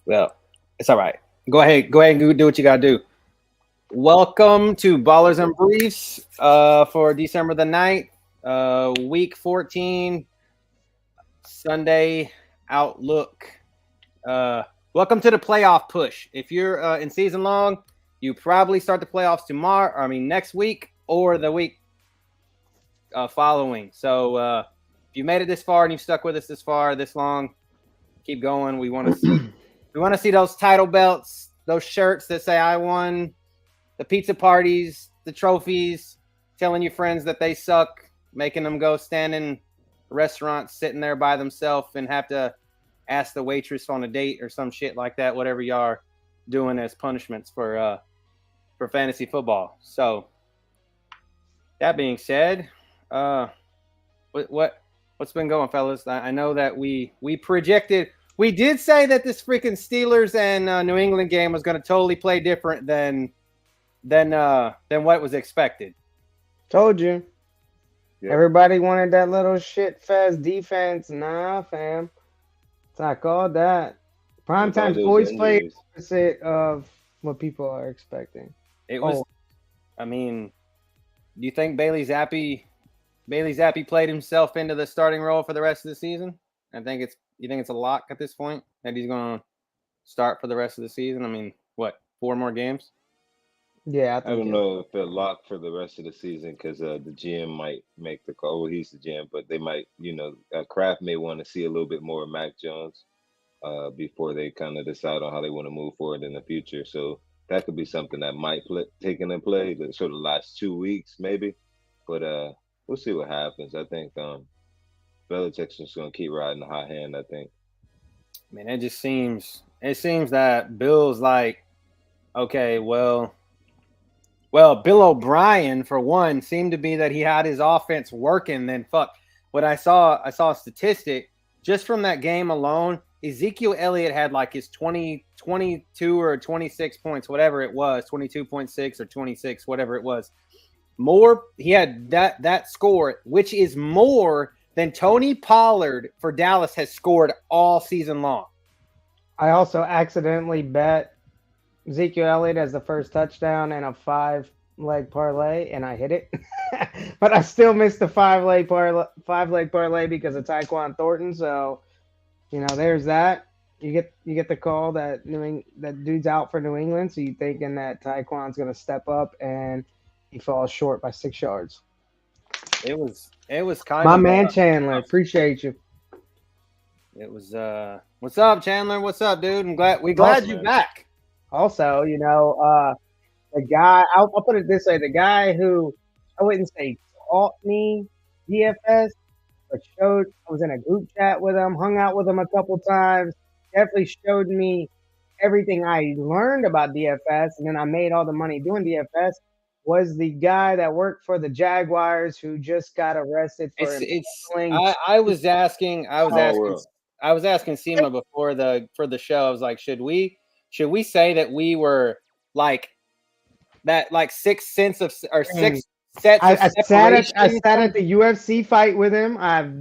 Well, it's all right. Go ahead and do what you gotta do. Welcome to Ballers and Briefs for December the 9th, week 14, Sunday outlook. Welcome to the playoff push. If you're in season long, you probably start the playoffs next week or the week following. So if you made it this far and you've stuck with us this long, keep going. We want to see those title belts, those shirts that say I won, the pizza parties, the trophies, telling your friends that they suck, making them go stand in restaurants sitting there by themselves and have to ask the waitress on a date or some shit like that, whatever you are doing as punishments for fantasy football. So that being said, what's been going, fellas? I know that we projected. We did say that this freaking Steelers and New England game was going to totally play different than what was expected. Told you. Yep. Everybody wanted that little shit fest defense. Nah, fam. It's not called that. Primetime always play opposite of what people are expecting. It was. I mean, do you think Bailey Zappi played himself into the starting role for the rest of the season? You think it's a lock at this point that he's going to start for the rest of the season? I mean, what, 4 more games? Yeah, I don't know if they're locked for the rest of the season because the GM might make the call. Well, he's the GM, but they might, Kraft may want to see a little bit more of Mac Jones before they kind of decide on how they want to move forward in the future. So that could be something that might take into play the sort of last 2 weeks maybe. But we'll see what happens. I think Belichick's just going to keep riding the hot hand, I think. I mean, it seems that Bill's like, okay, well, Bill O'Brien, for one, seemed to be that he had his offense working. Then what I saw a statistic just from that game alone. Ezekiel Elliott had like his 22 or 26 points, whatever it was, 22.6 or 26, whatever it was. He had that score, which is more than Tony Pollard for Dallas has scored all season long. I also accidentally bet Ezekiel Elliott as the first touchdown and a 5-leg parlay, and I hit it. But I still missed the 5-leg parlay because of Tyquan Thornton. So, there's that. You get the call that that dude's out for New England, so you're thinking that Tyquan's going to step up, and he falls short by 6 yards. It was kind my of man Chandler. Appreciate you. It was what's up, Chandler? What's up, dude? We're glad you're back. Also, the guy, I'll put it this way, the guy who I wouldn't say taught me DFS, but I was in a group chat with him, hung out with him a couple times, definitely showed me everything I learned about DFS, and then I made all the money doing DFS, was the guy that worked for the Jaguars who just got arrested for I was asking Seema before the show. I was like, should we say that we were like that, like 6 cents of or 6 sets of I sat at the UFC fight with him. I've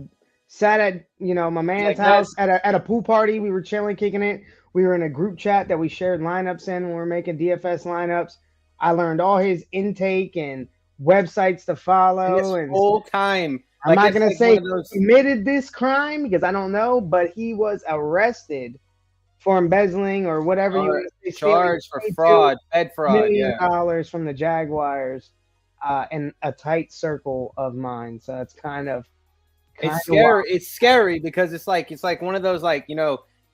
sat at my man's house at a pool party. We were chilling, kicking it. We were in a group chat that we shared lineups in when we were making DFS lineups. I learned all his intake and websites to follow. And whole time. I'm not going to say he committed this crime because I don't know, but he was arrested for embezzling or whatever you want to say. Charged for fraud, Fed fraud. $1 million from the Jaguars in a tight circle of mine. So it's kind of scary. Wild. It's scary because it's like one of those, like,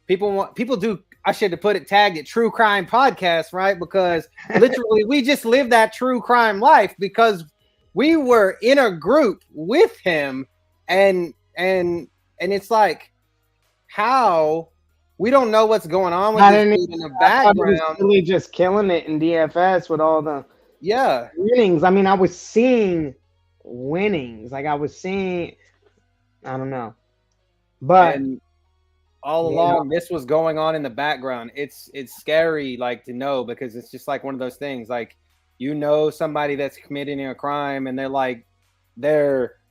people do. I should have put it tagged at True Crime Podcast, right? Because literally we just lived that true crime life because we were in a group with him, and it's like, how we don't know what's going on with this dude in the background. Really just killing it in DFS with all the winnings. I mean, I was seeing winnings, like I don't know, but. All along, this was going on in the background. It's scary, like, to know, because it's just like one of those things, like, somebody that's committing a crime and they're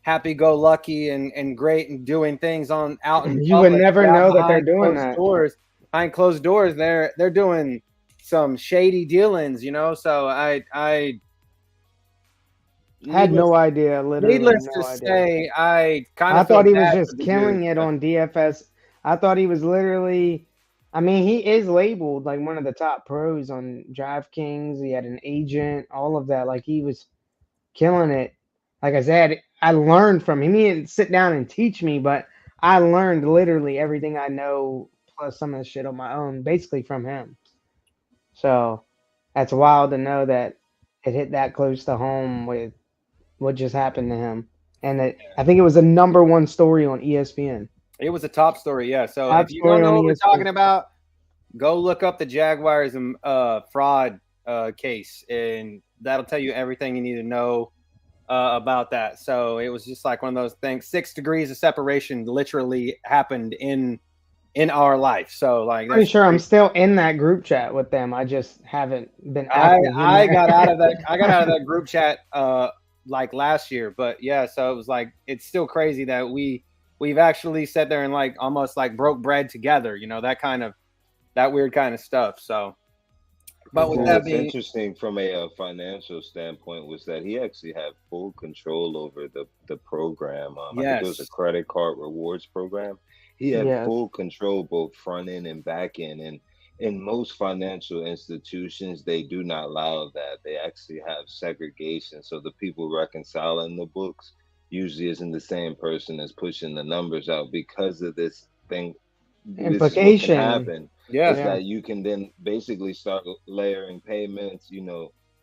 happy-go-lucky and great and doing things out in You would public. never Yeah, know that they're behind doing closed that. doors. Behind closed doors, they're doing some shady dealings, So I Had needless, no idea, literally needless no to idea. say, I kind I of feel thought he was bad for just the dude. killing it on DFS. I thought he was literally, I mean, he is labeled like one of the top pros on DraftKings. He had an agent, all of that. Like he was killing it. Like I said, I learned from him. He didn't sit down and teach me, but I learned literally everything I know plus some of the shit on my own, basically from him. So that's wild to know that it hit that close to home with what just happened to him. And I think it was a #1 story on ESPN. It was a top story, yeah. So Top if you don't story know on what we're ESPN. talking about, go look up the Jaguars fraud case, and that'll tell you everything you need to know about that. So it was just like one of those things. 6 degrees of separation literally happened in our life. So like, Pretty that's sure I'm crazy. still in that group chat with them. I just haven't been I active in I there. got out of that. I got out of that group chat like last year, but yeah. So it was like it's still crazy that we've actually sat there and like almost like broke bread together. That weird kind of stuff. So, but with Well, that what's being, interesting from a financial standpoint was that he actually had full control over the program. I think it was a yes, credit card rewards program. He had Yes. full control both front end and back end. And in most financial institutions, they do not allow that. They actually have segregation. So the people reconciling the books usually isn't the same person as pushing the numbers out because of this thing. This is what can Implication. happen yeah, is Yeah. that you can then basically start layering payments,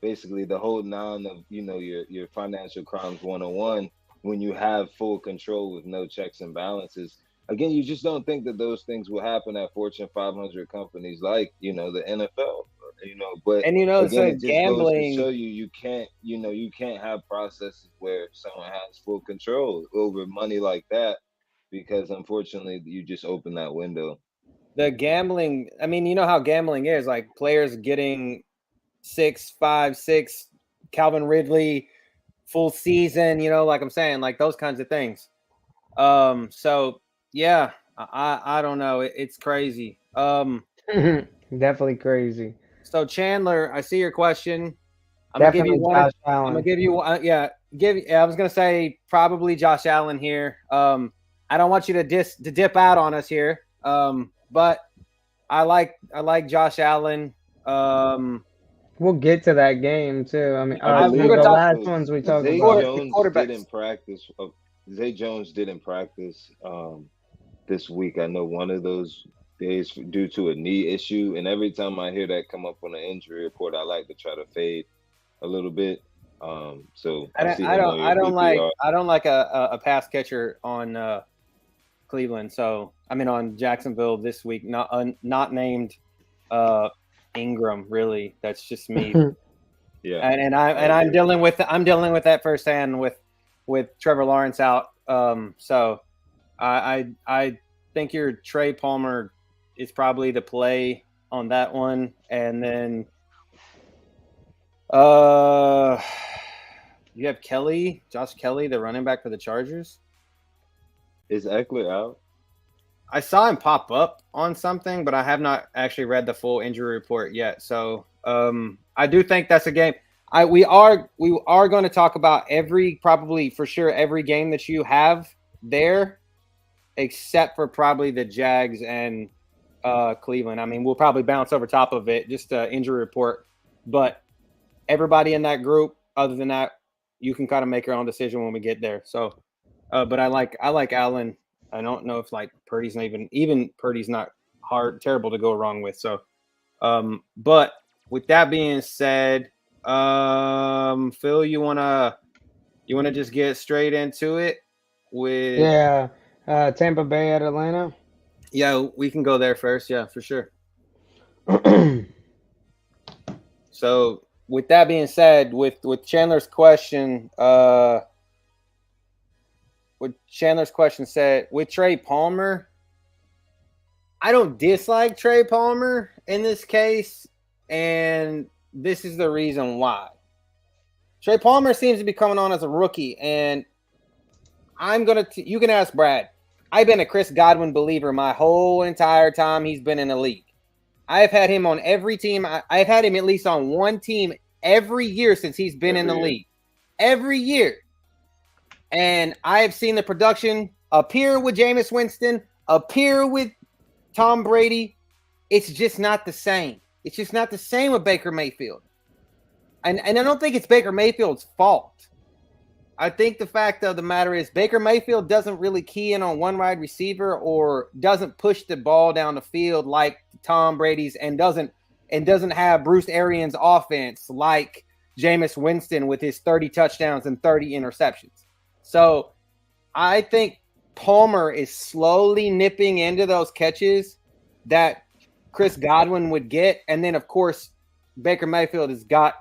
basically the whole nine of, your financial crimes 101 when you have full control with no checks and balances. Again, you just don't think that those things will happen at Fortune 500 companies like, the NFL, but and again, so it just goes to show gambling. you can't, you can't have processes where someone has full control over money like that because unfortunately you just open that window. The gambling. I mean, you know how gambling is. Like players getting 6, 5, 6, Calvin Ridley full season. Like I'm saying, like those kinds of things. So yeah, I don't know. It's crazy. Definitely crazy. So Chandler, I see your question. I'm gonna give you Definitely one. Josh I'm gonna Allen. give you yeah. I was gonna say probably Josh Allen here. I don't want you to dip out on us here. But I like Josh Allen. We'll get to that game too. I mean, I We're believe gonna the talk last also ones we talk Zay about. the Jones quarterbacks. didn't practice. Zay Jones didn't practice this week. I know one of those days due to a knee issue, and every time I hear that come up on an injury report, I like to try to fade a little bit. So I see him on your PPR. I don't like a pass catcher on Cleveland. So I mean on Jacksonville this week, not named Ingram. Really, that's just me. Yeah, I I'm agree. dealing with that firsthand with Trevor Lawrence out. So I think your Trey Palmer is probably the play on that one, and then you have Josh Kelly, the running back for the Chargers. Is Eckler out? I saw him pop up on something, but I have not actually read the full injury report yet. So I do think that's a game. We are going to talk about probably for sure every game that you have there, except for probably the Jags and Cleveland. I mean, we'll probably bounce over top of it, just injury report. But everybody in that group, other than that, you can kind of make your own decision when we get there. So, but I like Allen. I don't know if like Purdy's not even Purdy's not terrible to go wrong with. So, but with that being said, Phil, you wanna just get straight into it with? Yeah. Tampa Bay at Atlanta. Yeah, we can go there first. Yeah, for sure. So with that being said, with Chandler's question, said with Trey Palmer, I don't dislike Trey Palmer in this case, and this is the reason why. Trey Palmer seems to be coming on as a rookie, and You can ask Brad. I've been a Chris Godwin believer my whole entire time he's been in the league. I've had him on every team. I've had him at least on one team every year since he's been in the league. Every year. And I have seen the production appear with Jameis Winston, appear with Tom Brady. It's just not the same. It's just not the same with Baker Mayfield. And I don't think it's Baker Mayfield's fault. I think the fact of the matter is Baker Mayfield doesn't really key in on one wide receiver or doesn't push the ball down the field like Tom Brady's and doesn't have Bruce Arians' offense like Jameis Winston with his 30 touchdowns and 30 interceptions. So I think Palmer is slowly nipping into those catches that Chris Godwin would get. And then, of course, Baker Mayfield has got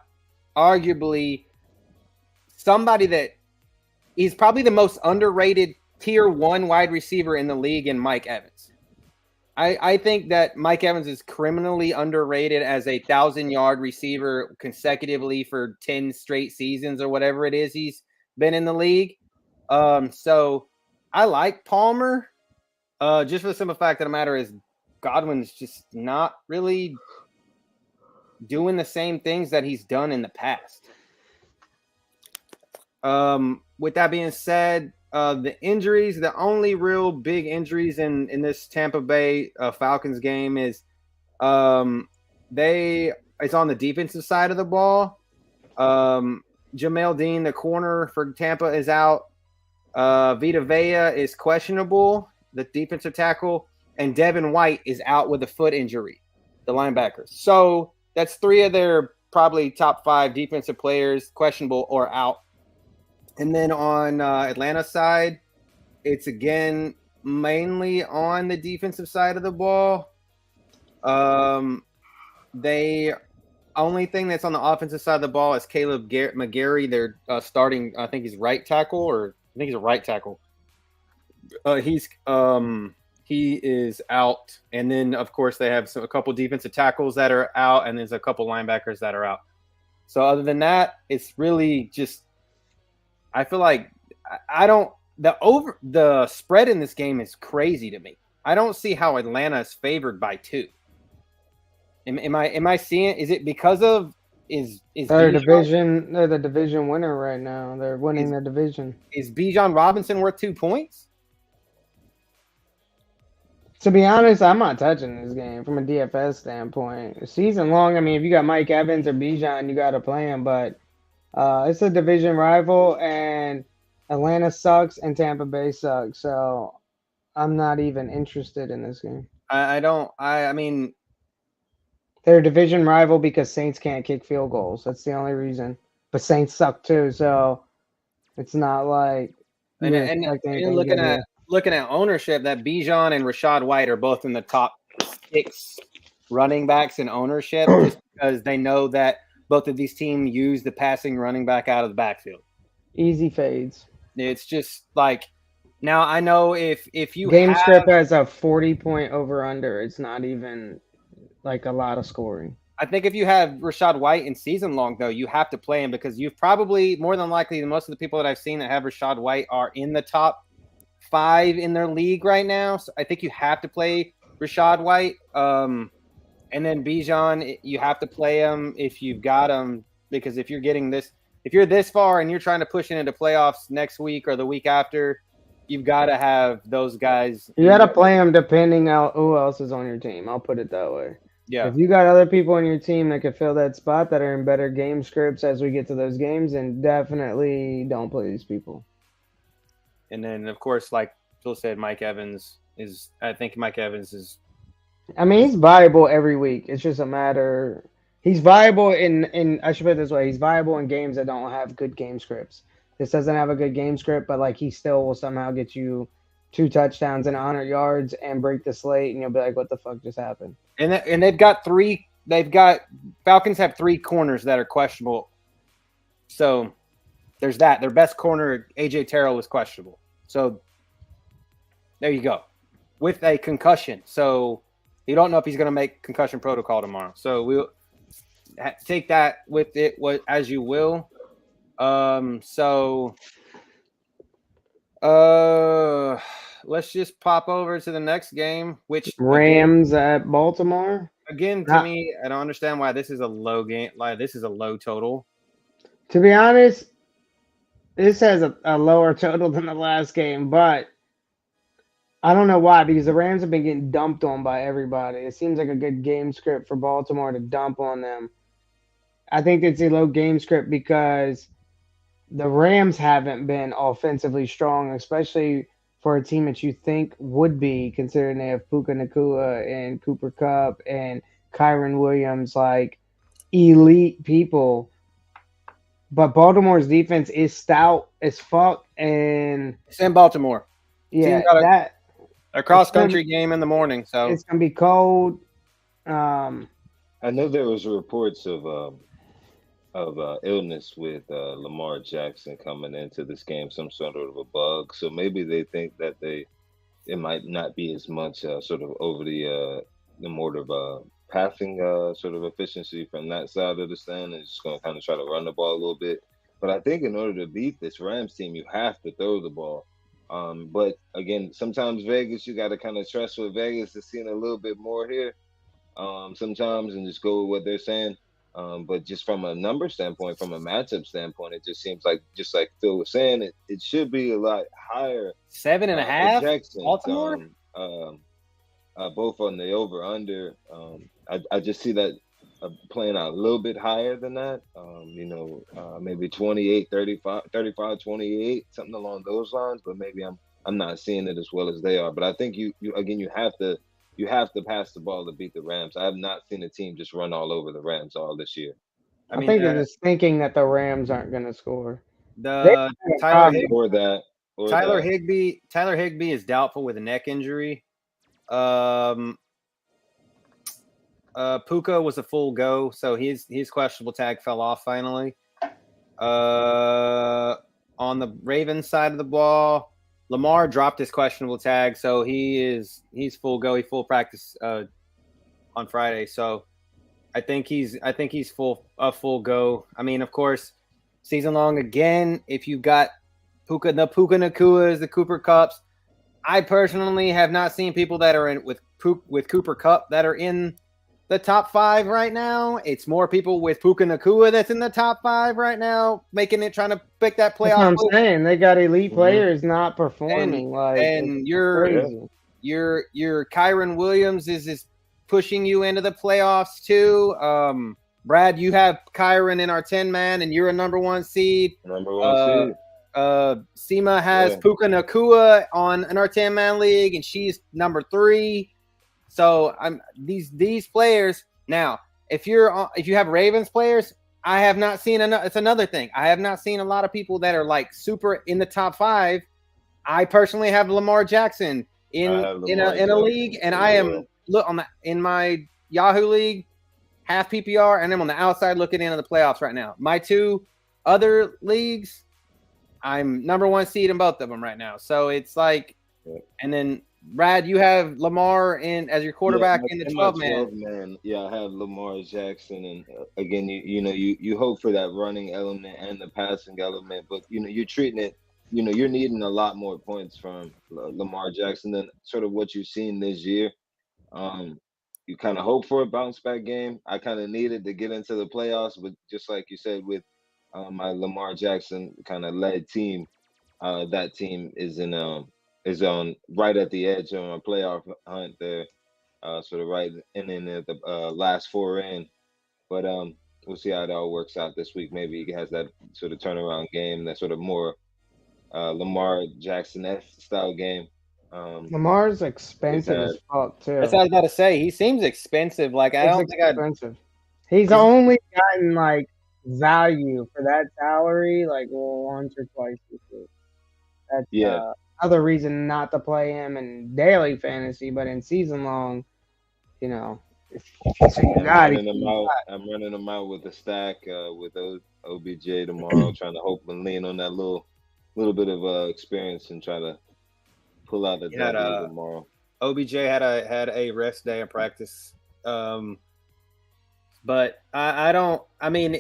arguably somebody that he's probably the most underrated tier 1 wide receiver in the league in Mike Evans. I think that Mike Evans is criminally underrated as a 1,000-yard receiver consecutively for 10 straight seasons or whatever it is he's been in the league. So I like Palmer just for the simple fact of the matter is Godwin's just not really doing the same things that he's done in the past. With that being said, the injuries, the only real big injuries in this Tampa Bay Falcons game is it's on the defensive side of the ball. Jamel Dean, the corner for Tampa, is out. Vita Vea is questionable, the defensive tackle, and Devin White is out with a foot injury, the linebackers. So that's 3 of their probably top 5 defensive players questionable or out. And then on Atlanta's side, it's again mainly on the defensive side of the ball. They only thing that's on the offensive side of the ball is Caleb McGarry. They're starting. I think he's right tackle, or I think he's a right tackle. He is out, and then of course they have a couple defensive tackles that are out, and there's a couple linebackers that are out. So other than that, it's really just. I feel like the spread in this game is crazy to me. I don't see how Atlanta is favored by 2. Am I seeing? Is it because of is their division? They're the division winner right now. They're winning their division. Is Bijan Robinson worth 2 points? To be honest, I'm not touching this game from a DFS standpoint. Season long, I mean, if you got Mike Evans or Bijan, you got to play him, but. It's a division rival, and Atlanta sucks, and Tampa Bay sucks. So I'm not even interested in this game. I mean, they're a division rival because Saints can't kick field goals. That's the only reason. But Saints suck too, so it's not like. And looking at ownership, that Bijan and Rachaad White are both in the top 6 running backs in ownership, just because they know that. Both of these teams use the passing running back out of the backfield. Easy fades. It's just like now I know if you game script has a 40-point over under, it's not even like a lot of scoring. I think if you have Rachaad White in season long though, you have to play him because you've probably more than likely most of the people that I've seen that have Rachaad White are in the top 5 in their league right now. So I think you have to play Rachaad White. And then Bijan, you have to play him if you've got him, because if you're this far and you're trying to push into playoffs next week or the week after, you've got to have those guys. You got to play them depending on who else is on your team. I'll put it that way. Yeah. If you got other people on your team that can fill that spot that are in better game scripts as we get to those games, then definitely don't play these people. And then, of course, like Phil said, Mike Evans is. I mean, he's viable every week. It's just a matter. He's viable in I should put it this way. He's viable in games that don't have good game scripts. This doesn't have a good game script, but like he still will somehow get you 2 touchdowns and 100 yards and break the slate, and you'll be like, "What the fuck just happened?" And they've got Falcons have 3 corners that are questionable. So there's that. Their best corner, AJ Terrell, was questionable. So there you go, with a concussion. So. You don't know if he's going to make concussion protocol tomorrow. So we'll take that with it as you will. Let's just pop over to the next game, which Rams at Baltimore. again to me, I don't understand why this is a low game. Like this is a low total. To be honest, this has a lower total than the last game, but I don't know why, because the Rams have been getting dumped on by everybody. It seems like a good game script for Baltimore to dump on them. I think it's a low game script because the Rams haven't been offensively strong, especially for a team that you think would be, considering they have Puka Nacua and Cooper Kupp and Kyron Williams, like elite people. But Baltimore's defense is stout as fuck, and It's in Baltimore. yeah, got a cross country game in the morning, so it's gonna be cold. I know there was reports of illness with Lamar Jackson coming into this game, some sort of a bug. So maybe they think that it might not be as much sort of over the more of passing sort of efficiency from that side of the stand, and just going to kind of try to run the ball a little bit. But I think in order to beat this Rams team, you have to throw the ball. But again, sometimes Vegas, you got to kind of trust what Vegas is seeing a little bit more here. Sometimes and just go with what they're saying. But just from a number standpoint, from a matchup standpoint, it just seems like, just like Phil was saying, it should be a lot higher. 7.5. Baltimore. Both on the over under. I just see that playing out a little bit higher than that. Maybe 28, 35, 28, something along those lines. But maybe I'm not seeing it as well as they are. But I think you have to pass the ball to beat the Rams. I have not seen a team just run all over the Rams all this year. I think they're just thinking that the Rams aren't going to score. Tyler Higbee is doubtful with a neck injury. Puka was a full go, so his questionable tag fell off finally. On the Ravens side of the ball, Lamar dropped his questionable tag, so he's full go. He full practice on Friday, so I think he's full go. I mean, of course, season long again. If you've got Puka Nacuas, the Cooper Kupps, I personally have not seen people that are in with Cooper Kupp that are in the top 5 right now. It's more people with Puka Nacua that's in the top 5 right now, trying to pick that playoff. That's what I'm saying. They got elite players not performing. And your Kyron Williams is pushing you into the playoffs too. Brad, you have Kyron in our 10-man, and you're a number 1 seed. Seema has Puka Nacua in our 10-man league, and she's number 3. So these players now. If you have Ravens players, I have not seen it's another thing. I have not seen a lot of people that are like super in the top 5. I personally have Lamar Jackson in a league, and I am in my Yahoo league, half PPR, and I'm on the outside looking into the playoffs right now. My 2 other leagues, I'm number 1 seed in both of them right now. So it's like, and then Brad, you have Lamar as your quarterback in the 12-man. Yeah, I have Lamar Jackson, and again, you hope for that running element and the passing element, but you're treating it. You're needing a lot more points from Lamar Jackson than sort of what you've seen this year. You kind of hope for a bounce back game. I kind of needed to get into the playoffs, but just like you said, with my Lamar Jackson kind of led team, that team is on right at the edge on a playoff hunt there, sort of right and then the last 4 in. But we'll see how it all works out this week. Maybe he has that sort of turnaround game, that sort of more Lamar Jackson-esque style game. Lamar's expensive as fuck too. That's what I was about to say. He seems expensive. Like I don't think expensive. He's only gotten like value for that salary like once or twice this week. That's another reason not to play him in daily fantasy, but in season long, I'm running him out with a stack with OBJ tomorrow, trying to hope and lean on that little bit of experience and try to pull out the W tomorrow. OBJ had a rest day of practice, but I don't. I mean,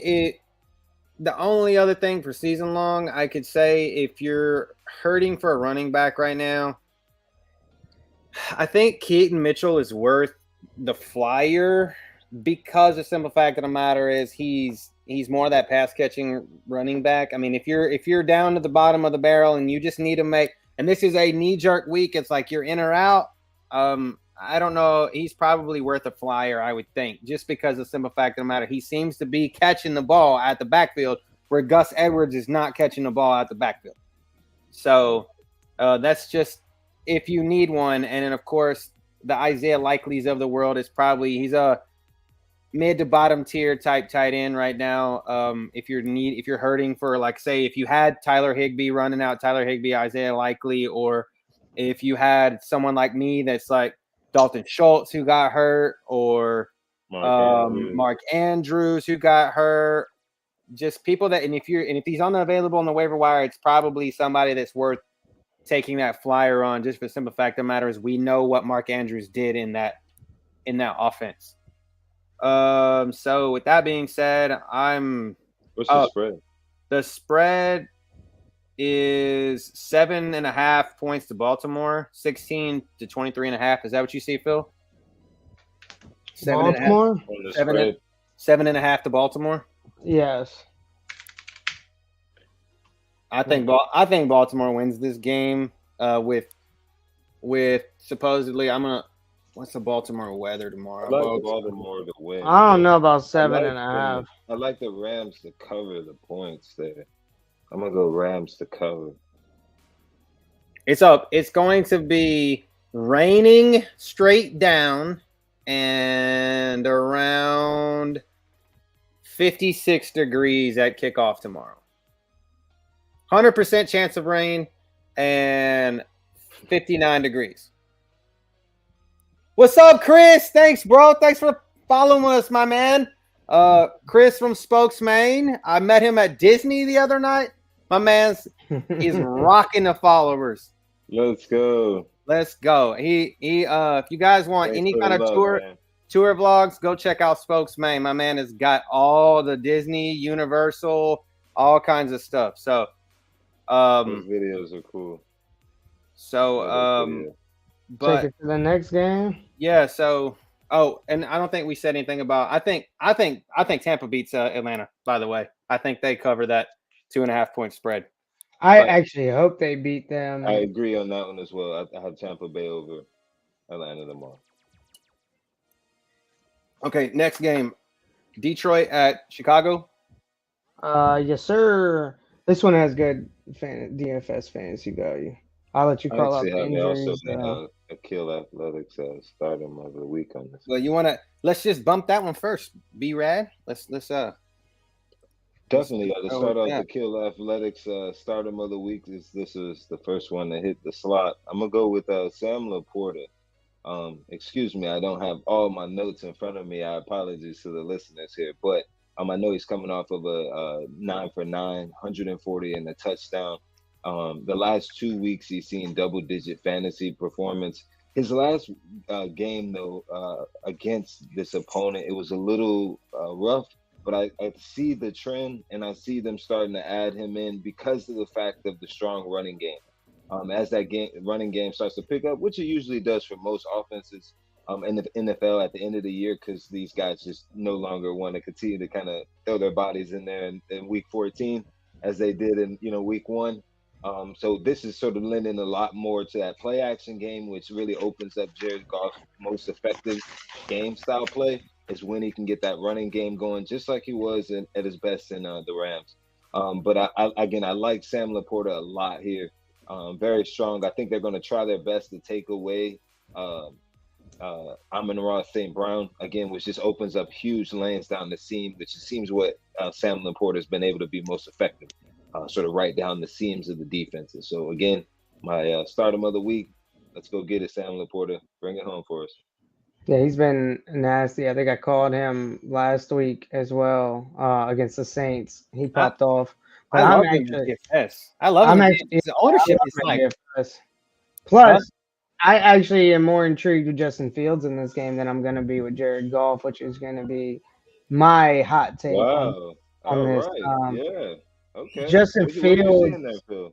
the only other thing for season long, I could say if you're hurting for a running back right now, I think Keaton Mitchell is worth the flyer because the simple fact of the matter is he's more that pass catching running back. I mean, if you're down to the bottom of the barrel and you just need to make, and this is a knee jerk week, it's like you're in or out. I don't know. He's probably worth a flyer, I would think, just because of the simple fact of the matter. He seems to be catching the ball at the backfield where Gus Edwards is not catching the ball at the backfield. So that's just if you need one. And then, of course, the Isaiah Likely's of the world is probably he's a mid to bottom tier type tight end right now. If you're hurting for, like, say, if you had Tyler Higbee running out, Tyler Higbee, Isaiah Likely, or if you had someone like me that's like Dalton Schultz who got hurt, or Mark Andrews who got hurt, just people that, and if he's unavailable on the waiver wire, it's probably somebody that's worth taking that flyer on, just for the simple fact of the matter is we know what Mark Andrews did in that offense. So with that being said, what's the spread? The spread is 7.5 points to Baltimore, 16 to 23.5. Is that what you see, Phil? Baltimore? 7.5 to Baltimore. Yes. I think Baltimore wins this game. With supposedly, what's the Baltimore weather tomorrow? I like Baltimore to win. I don't know about 7.5. I like the Rams to cover the points there. I'm gonna go Rams to cover. It's up. It's going to be raining straight down and around 56 degrees at kickoff tomorrow. 100% chance of rain and 59 degrees. What's up, Chris? Thanks, bro. Thanks for following us, my man. Chris from Spokes, Maine. I met him at Disney the other night. My man's is rocking the followers. Let's go. He if you guys want any kind of tour vlogs, go check out Spokes, Maine. My man has got all the Disney, Universal, all kinds of stuff. So those videos are cool. So but take it to the next game. Yeah, so and I don't think we said anything about I think Tampa beats Atlanta, by the way. I think they cover that 2.5 point spread. I actually hope they beat them. I agree on that one as well. I have Tampa Bay over Atlanta tomorrow. Okay, next game. Detroit at Chicago. Yes, sir. This one has good DFS fantasy value. I'll let you call up injuries. Also a Keele Athletics stardom of the week on this. Well, let's just bump that one first. Be rad. Let's definitely to start off the Keele Athletics stardom of the week. This is the first one to hit the slot. I'm gonna go with Sam Laporta. Excuse me, I don't have all my notes in front of me. I apologize to the listeners here, but I know he's coming off of a 9 for 9, 140 and a touchdown. The last 2 weeks, he's seen double-digit fantasy performance. His last game, though, against this opponent, it was a little rough, but I see the trend, and I see them starting to add him in because of the fact of the strong running game. As that running game starts to pick up, which it usually does for most offenses in the NFL at the end of the year, because these guys just no longer want to continue to kind of throw their bodies in there in week 14 as they did in week 1. So this is sort of lending a lot more to that play action game, which really opens up Jared Goff's most effective game style play, is when he can get that running game going, just like he was at his best in the Rams. But I like Sam Laporta a lot here. Very strong. I think they're going to try their best to take away Amon-Ra St. Brown, again, which just opens up huge lanes down the seam, which seems what Sam Laporta has been able to be most effective. Sort of right down the seams of the defenses. So again, my stardom of the week. Let's go get it, Sam Laporta. Bring it home for us. Yeah, he's been nasty. I think I called him last week as well against the Saints. He popped off. But I love him in DFS. I love him. His ownership is like DFS. Plus, I actually am more intrigued with Justin Fields in this game than I'm going to be with Jared Goff, which is going to be my hot take. Wow. on All this. right. Yeah. Okay. Justin What you Fields, seeing there, Phil?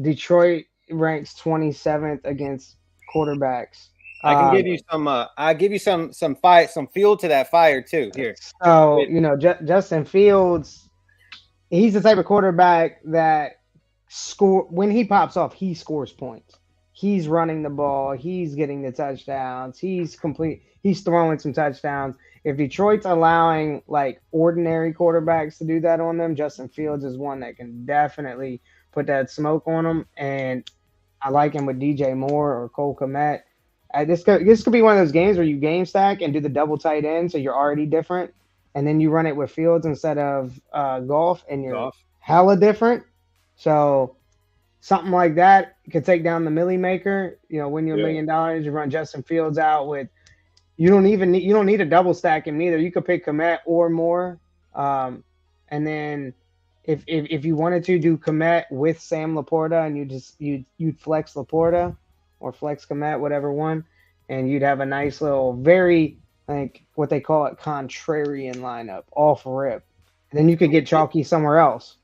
Detroit ranks 27th against quarterbacks. I can give you some. I give you some fuel to that fire too. Here, So, With- Justin Fields, he's the type of quarterback that when he pops off, he scores points. He's running the ball, he's getting the touchdowns, he's throwing some touchdowns. If Detroit's allowing like ordinary quarterbacks to do that on them, Justin Fields is one that can definitely put that smoke on them. And I like him with DJ Moore or Cole Kmet. This could be one of those games where you game stack and do the double tight end, so you're already different, and then you run it with Fields instead of Golf, and you're hella different. So something like that could take down the Millie Maker. Win you $1 million. You run Justin Fields out with. You don't need a double stack him either. You could pick Kmet or Moore, and then if you wanted to do Kmet with Sam Laporta, and you'd flex Laporta or flex Kmet, whatever one, and you'd have a nice little, very, like, what they call it, contrarian lineup off rip. And then you could get chalky somewhere else.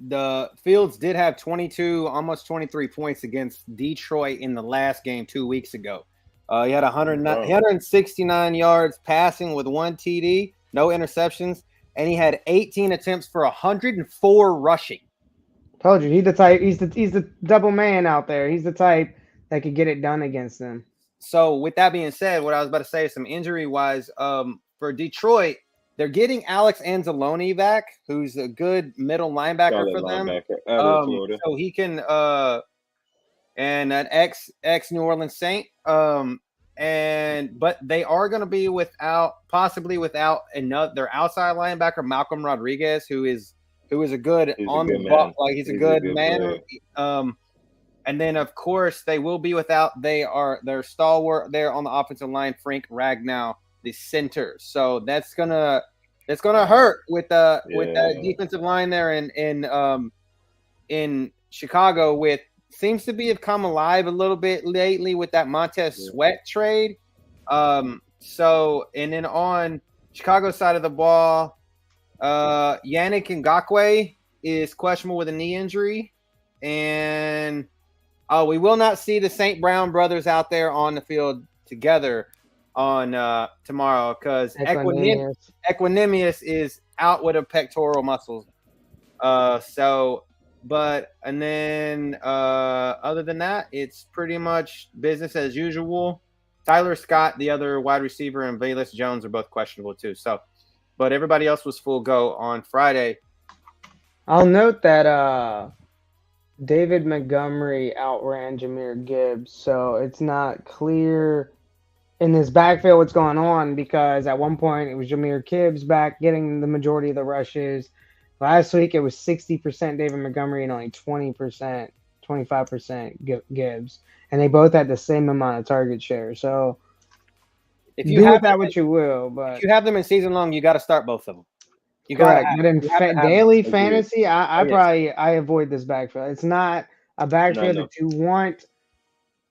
The Fields did have 22, almost 23 points against Detroit in the last game 2 weeks ago. He had 169 yards passing with 1 TD, no interceptions, and he had 18 attempts for 104 rushing. Told you, he's the type. He's the double man out there. He's the type that could get it done against them. So with that being said, what I was about to say is some injury-wise, for Detroit, they're getting Alex Anzalone back, who's a good middle linebacker for them. So he can and an ex New Orleans Saint. But they are going to be possibly without their outside linebacker Malcolm Rodriguez, who is a good ball, like he's a good man. And then of course they will be without their stalwart there on the offensive line, Frank Ragnow, the center. So that's gonna hurt with that defensive line there in Chicago. Seems to have come alive a little bit lately with that Montez Sweat trade. So and then on Chicago side of the ball, Yannick Ngakoue is questionable with a knee injury, and we will not see the St. Brown brothers out there on the field together on tomorrow because Equanimous is out with a pectoral muscle. And then other than that, it's pretty much business as usual. Tyler Scott, the other wide receiver, and Velus Jones are both questionable too. So, but everybody else was full go on Friday. I'll note that David Montgomery outran Jahmyr Gibbs, so it's not clear in this backfield what's going on, because at one point it was Jahmyr Gibbs back getting the majority of the rushes. Last week it was 60% David Montgomery and only 20%, 25% Gibbs, and they both had the same amount of target share. So if you have that, what you will, but if you have them in season long, you got to start both of them. Correct. But in daily fantasy, I avoid this backfield. It's not a backfield that you want.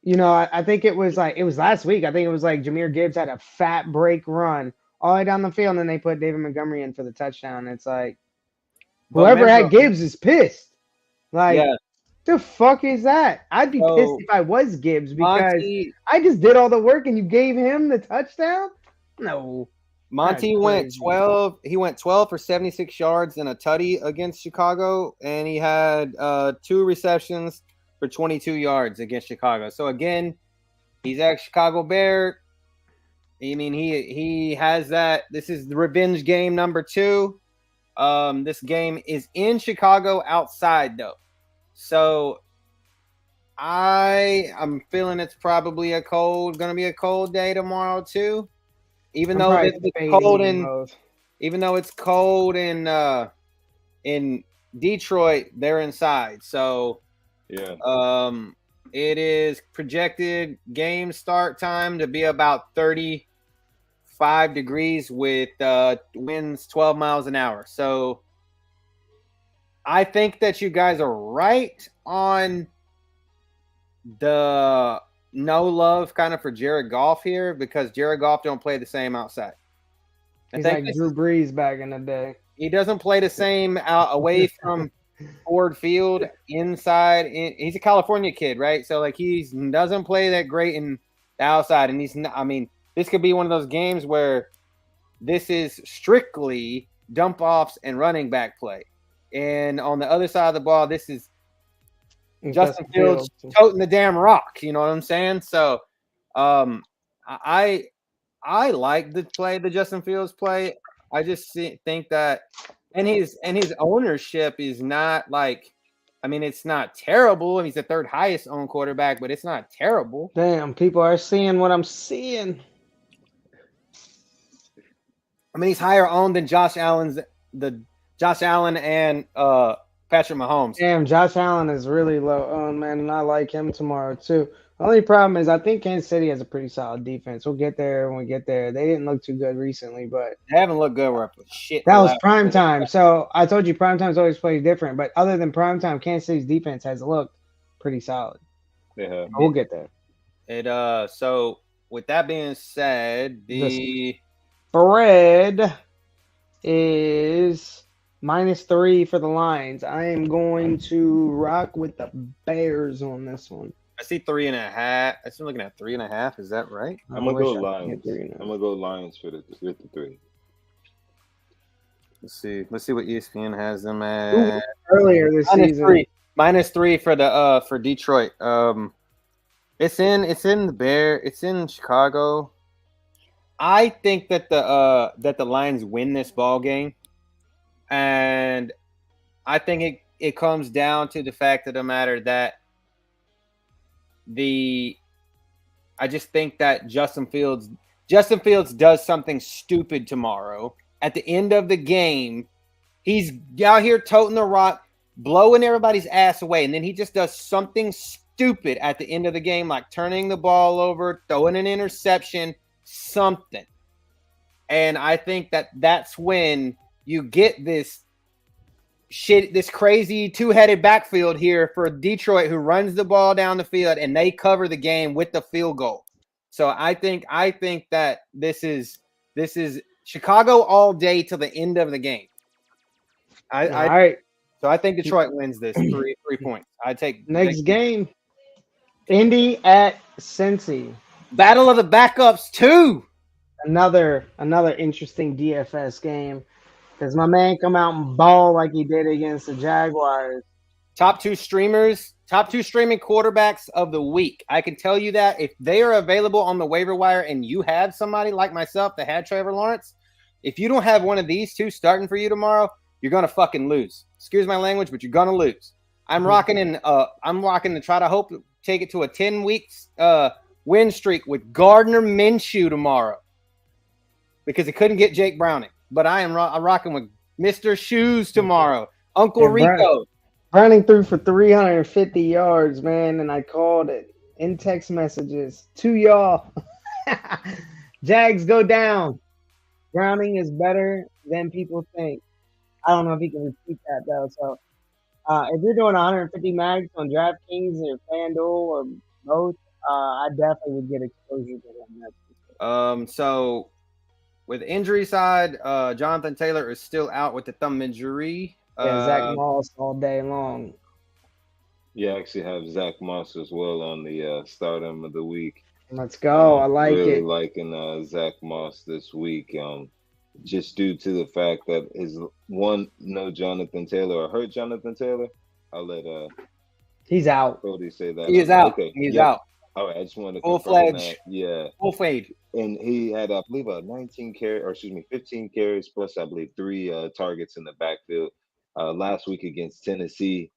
I think it was last week. I think it was like Jahmyr Gibbs had a fat break run all the way down the field, and then they put David Montgomery in for the touchdown. It's like whoever had Gibbs is pissed. Like, the fuck is that? I'd be pissed if I was Gibbs because I just did all the work and you gave him the touchdown? No. Monty went 12. He went 12 for 76 yards and a tutty against Chicago, and he had 2 receptions for 22 yards against Chicago. So again, he's ex-Chicago Bear. I mean, he has that. This is the revenge game number 2. This game is in Chicago outside though, so I'm feeling it's probably going to be a cold day tomorrow too. Even though it's cold in Detroit, they're inside. So it is projected game start time to be about 35 degrees with winds 12 miles an hour. So I think that you guys are right on the no love kind of for Jared Goff here, because Jared Goff don't play the same outside. He's like Drew Brees back in the day. He doesn't play the same out away from Ford Field inside. He's a California kid, right? So like he doesn't play that great in the outside, and he's not. I mean, this could be one of those games where this is strictly dump offs and running back play, and on the other side of the ball, this is Justin Fields toting the damn rock. You know what I'm saying? So, I like the play, the Justin Fields play. I just think that, and his ownership is not like, I mean, it's not terrible. He's the third highest owned quarterback, but it's not terrible. Damn, people are seeing what I'm seeing. I mean, he's higher owned than Josh Allen and Patrick Mahomes. Damn, Josh Allen is really low owned, man, and I like him tomorrow too. The only problem is I think Kansas City has a pretty solid defense. We'll get there when we get there. They didn't look too good recently, but they haven't looked good. We're shit. That was prime time. So I told you prime time's always plays different, but other than prime time, Kansas City's defense has looked pretty solid. Yeah, we'll get there. So with that being said, the spread is -3 for the Lions. I am going to rock with the Bears on this one. I see 3.5. I'm looking at 3.5. Is that right? I'm gonna go Lions. I'm gonna go Lions for the 3. Let's see what ESPN has them at. Earlier this season. -3 for the for Detroit. It's in Chicago. I think that the Lions win this ball game, and I think it comes down to the fact of the matter that I just think that Justin Fields does something stupid tomorrow. At the end of the game, he's out here toting the rock, blowing everybody's ass away, and then he just does something stupid at the end of the game, like turning the ball over, throwing an interception, something. And I think that's when you get this crazy two-headed backfield here for Detroit, who runs the ball down the field and they cover the game with the field goal. So I think that this is Chicago all day till the end of the game. All right. So I think Detroit wins this 3 points. I take next game. Indy at Cincy. Battle of the backups too. Another interesting DFS game. Because my man come out and ball like he did against the Jaguars. Top two streaming quarterbacks of the week. I can tell you that if they are available on the waiver wire and you have somebody like myself that had Trevor Lawrence, if you don't have one of these two starting for you tomorrow, you're going to fucking lose. Excuse my language, but you're going to lose. I'm rocking to try to take it to a 10 weeks win streak with Gardner Minshew tomorrow because he couldn't get Jake Browning. But I'm rocking with Mr. Shoes tomorrow. Uncle Rico. Browning threw for 350 yards, man, and I called it in text messages to y'all. Jags go down. Browning is better than people think. I don't know if he can repeat that, though. So if you're doing 150 mags on DraftKings or FanDuel or both, I definitely would get exposure to them. So with injury side, Jonathan Taylor is still out with the thumb injury. Zach Moss all day long. Yeah, I actually have Zach Moss as well on the stardom of the week. Let's go. I like really it. Liking Zach Moss this week, just due to the fact that no Jonathan Taylor or hurt Jonathan Taylor. I'll let he's out. Cody say that. He is out. Okay. He's out. All right, I just wanted to full-fledged. Yeah. Full fade. And he had, I believe, 15 carries plus, I believe, 3 targets in the backfield last week against Tennessee.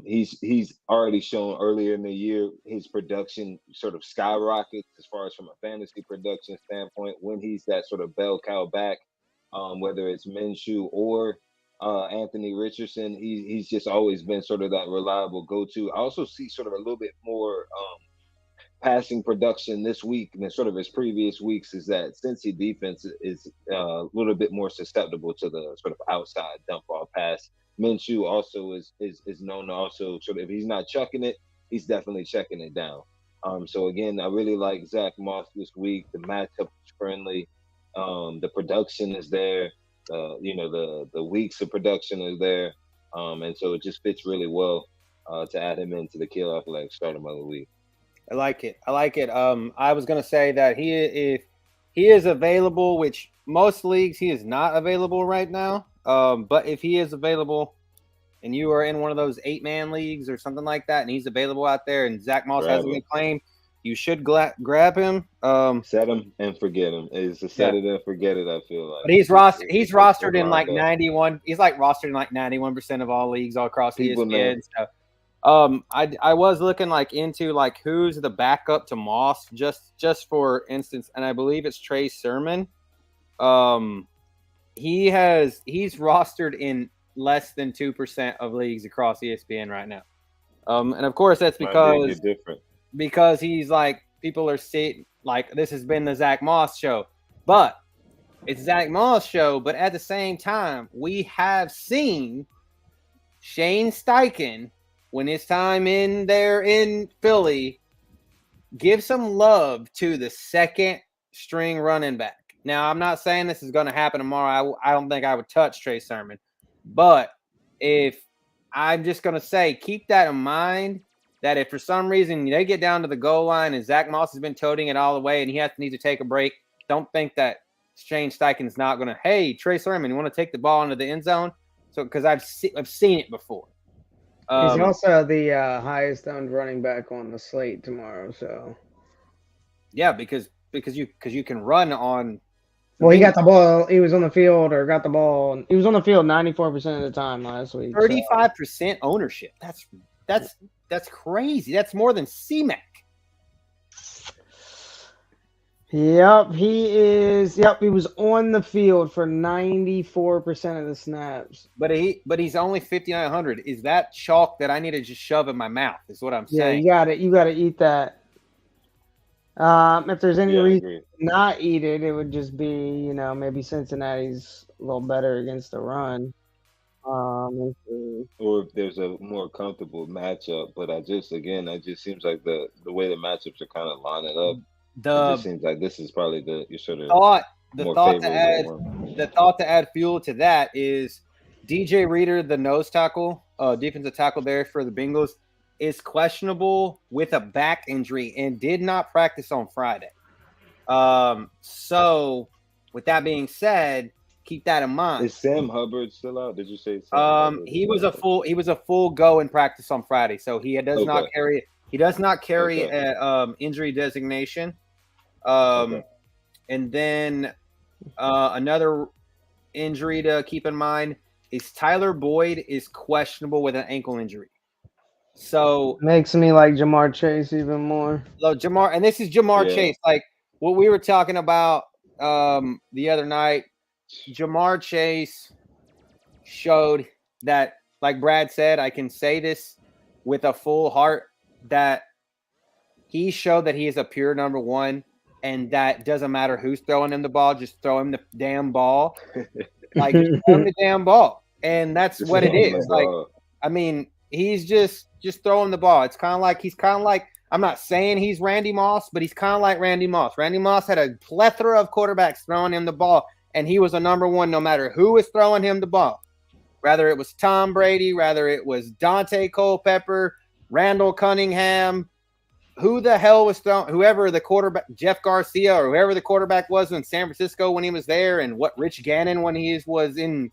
He's already shown earlier in the year his production sort of skyrockets as far as from a fantasy production standpoint when he's that sort of bell cow back, whether it's Minshew or Anthony Richardson. He's just always been sort of that reliable go-to. I also see sort of a little bit more passing production this week and sort of his previous weeks is that Cincy defense is a little bit more susceptible to the sort of outside dump ball pass. Minshew also is known to also sort of, if he's not chucking it, he's definitely checking it down. So again, I really like Zach Moss this week. The matchup is friendly. The production is there. the weeks of production is there, and so it just fits really well to add him into the Keele Athletics Starter of the Week. I like it. I was going to say that if he is available, which most leagues he is not available right now, but if he is available and you are in one of those 8-man leagues or something like that, and he's available out there and Zach Moss hasn't been claimed, you should grab him. Set him and forget him. It's a set it and forget it, I feel like. But he's rostered in like 91. He's like rostered in like 91% of all leagues all across ESPN. So I was looking like into like who's the backup to Moss just for instance, and I believe it's Trey Sermon. He's rostered in less than 2% of leagues across ESPN right now. And of course that's because he's like people are saying like this has been the Zach Moss show, but it's Zach Moss show. But at the same time, we have seen Shane Steichen, when it's time in there in Philly, give some love to the second string running back. Now, I'm not saying this is going to happen tomorrow. I don't think I would touch Trey Sermon. But if I'm just going to say, keep that in mind, that if for some reason they get down to the goal line and Zach Moss has been toting it all the way and he needs to take a break, don't think that Shane Steichen's not going to, hey, Trey Sermon, you want to take the ball into the end zone? So because I've seen it before. He's also the highest owned running back on the slate tomorrow. So yeah, because you can run on. Well, he got the ball. He was on the field or got the ball. He was on the field 94% of the time last week. 35% ownership. That's crazy. That's more than C-Mac. Yep, he is. Yep, he was on the field for 94% of the snaps. But he's only 5,900. Is that chalk that I need to just shove in my mouth? Is what I'm saying. Yeah, you got to eat that. If there's any reason to not eat it, it would just be maybe Cincinnati's a little better against the run. Or if there's a more comfortable matchup, but it just seems like the way the matchups are kind of lining up. It just seems like this is probably the thought to add fuel to that is DJ Reader, the nose tackle, defensive tackle there for the Bengals, is questionable with a back injury and did not practice on Friday. So with that being said, keep that in mind. Is Sam Hubbard still out? Did you say he was a full go in practice on Friday, so he does not carry an injury designation. And then another injury to keep in mind is Tyler Boyd is questionable with an ankle injury. So makes me like Jamar Chase even more. And this is Jamar Chase, like what we were talking about the other night. Jamar Chase showed that, like Brad said, I can say this with a full heart, that he showed that he is a pure number one, and that doesn't matter who's throwing him the ball, just throw him the damn ball. Like, just throw him the damn ball. And that's what it is. Like, I mean, he's just throwing the ball. It's kind of like I'm not saying he's Randy Moss, but he's kind of like Randy Moss. Randy Moss had a plethora of quarterbacks throwing him the ball, and he was a number one no matter who was throwing him the ball. Rather it was Tom Brady, rather it was Dante Culpepper, Randall Cunningham, who the hell was throwing, whoever the quarterback, Jeff Garcia, or whoever the quarterback was in San Francisco when he was there, and what Rich Gannon when he was in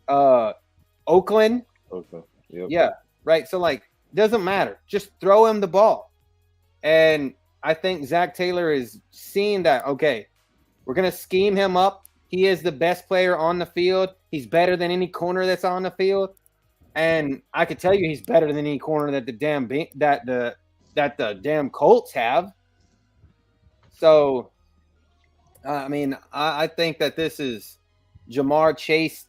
Oakland. Okay. Yep. Yeah, right. So, like, doesn't matter. Just throw him the ball. And I think Zach Taylor is seeing that, okay, we're going to scheme him up. He is the best player on the field. He's better than any corner that's on the field. And I could tell you he's better than any corner that the damn Colts have. So, I mean, I think that this is Jamar Chase.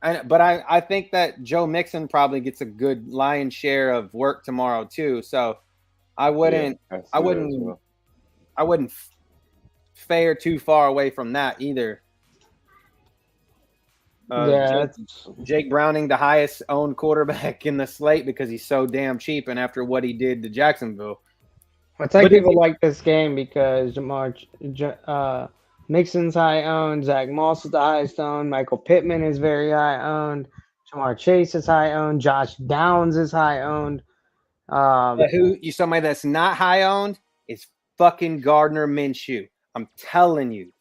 But I think that Joe Mixon probably gets a good lion's share of work tomorrow too. So I wouldn't fare too far away from that either. Jake Browning, the highest owned quarterback in the slate because he's so damn cheap, and after what he did to Mixon's high owned. Zach Moss is the highest owned. Michael Pittman is very high owned. Jamar Chase is high owned. Josh Downs is high owned. Somebody that's not high owned is fucking Gardner Minshew. I'm telling you.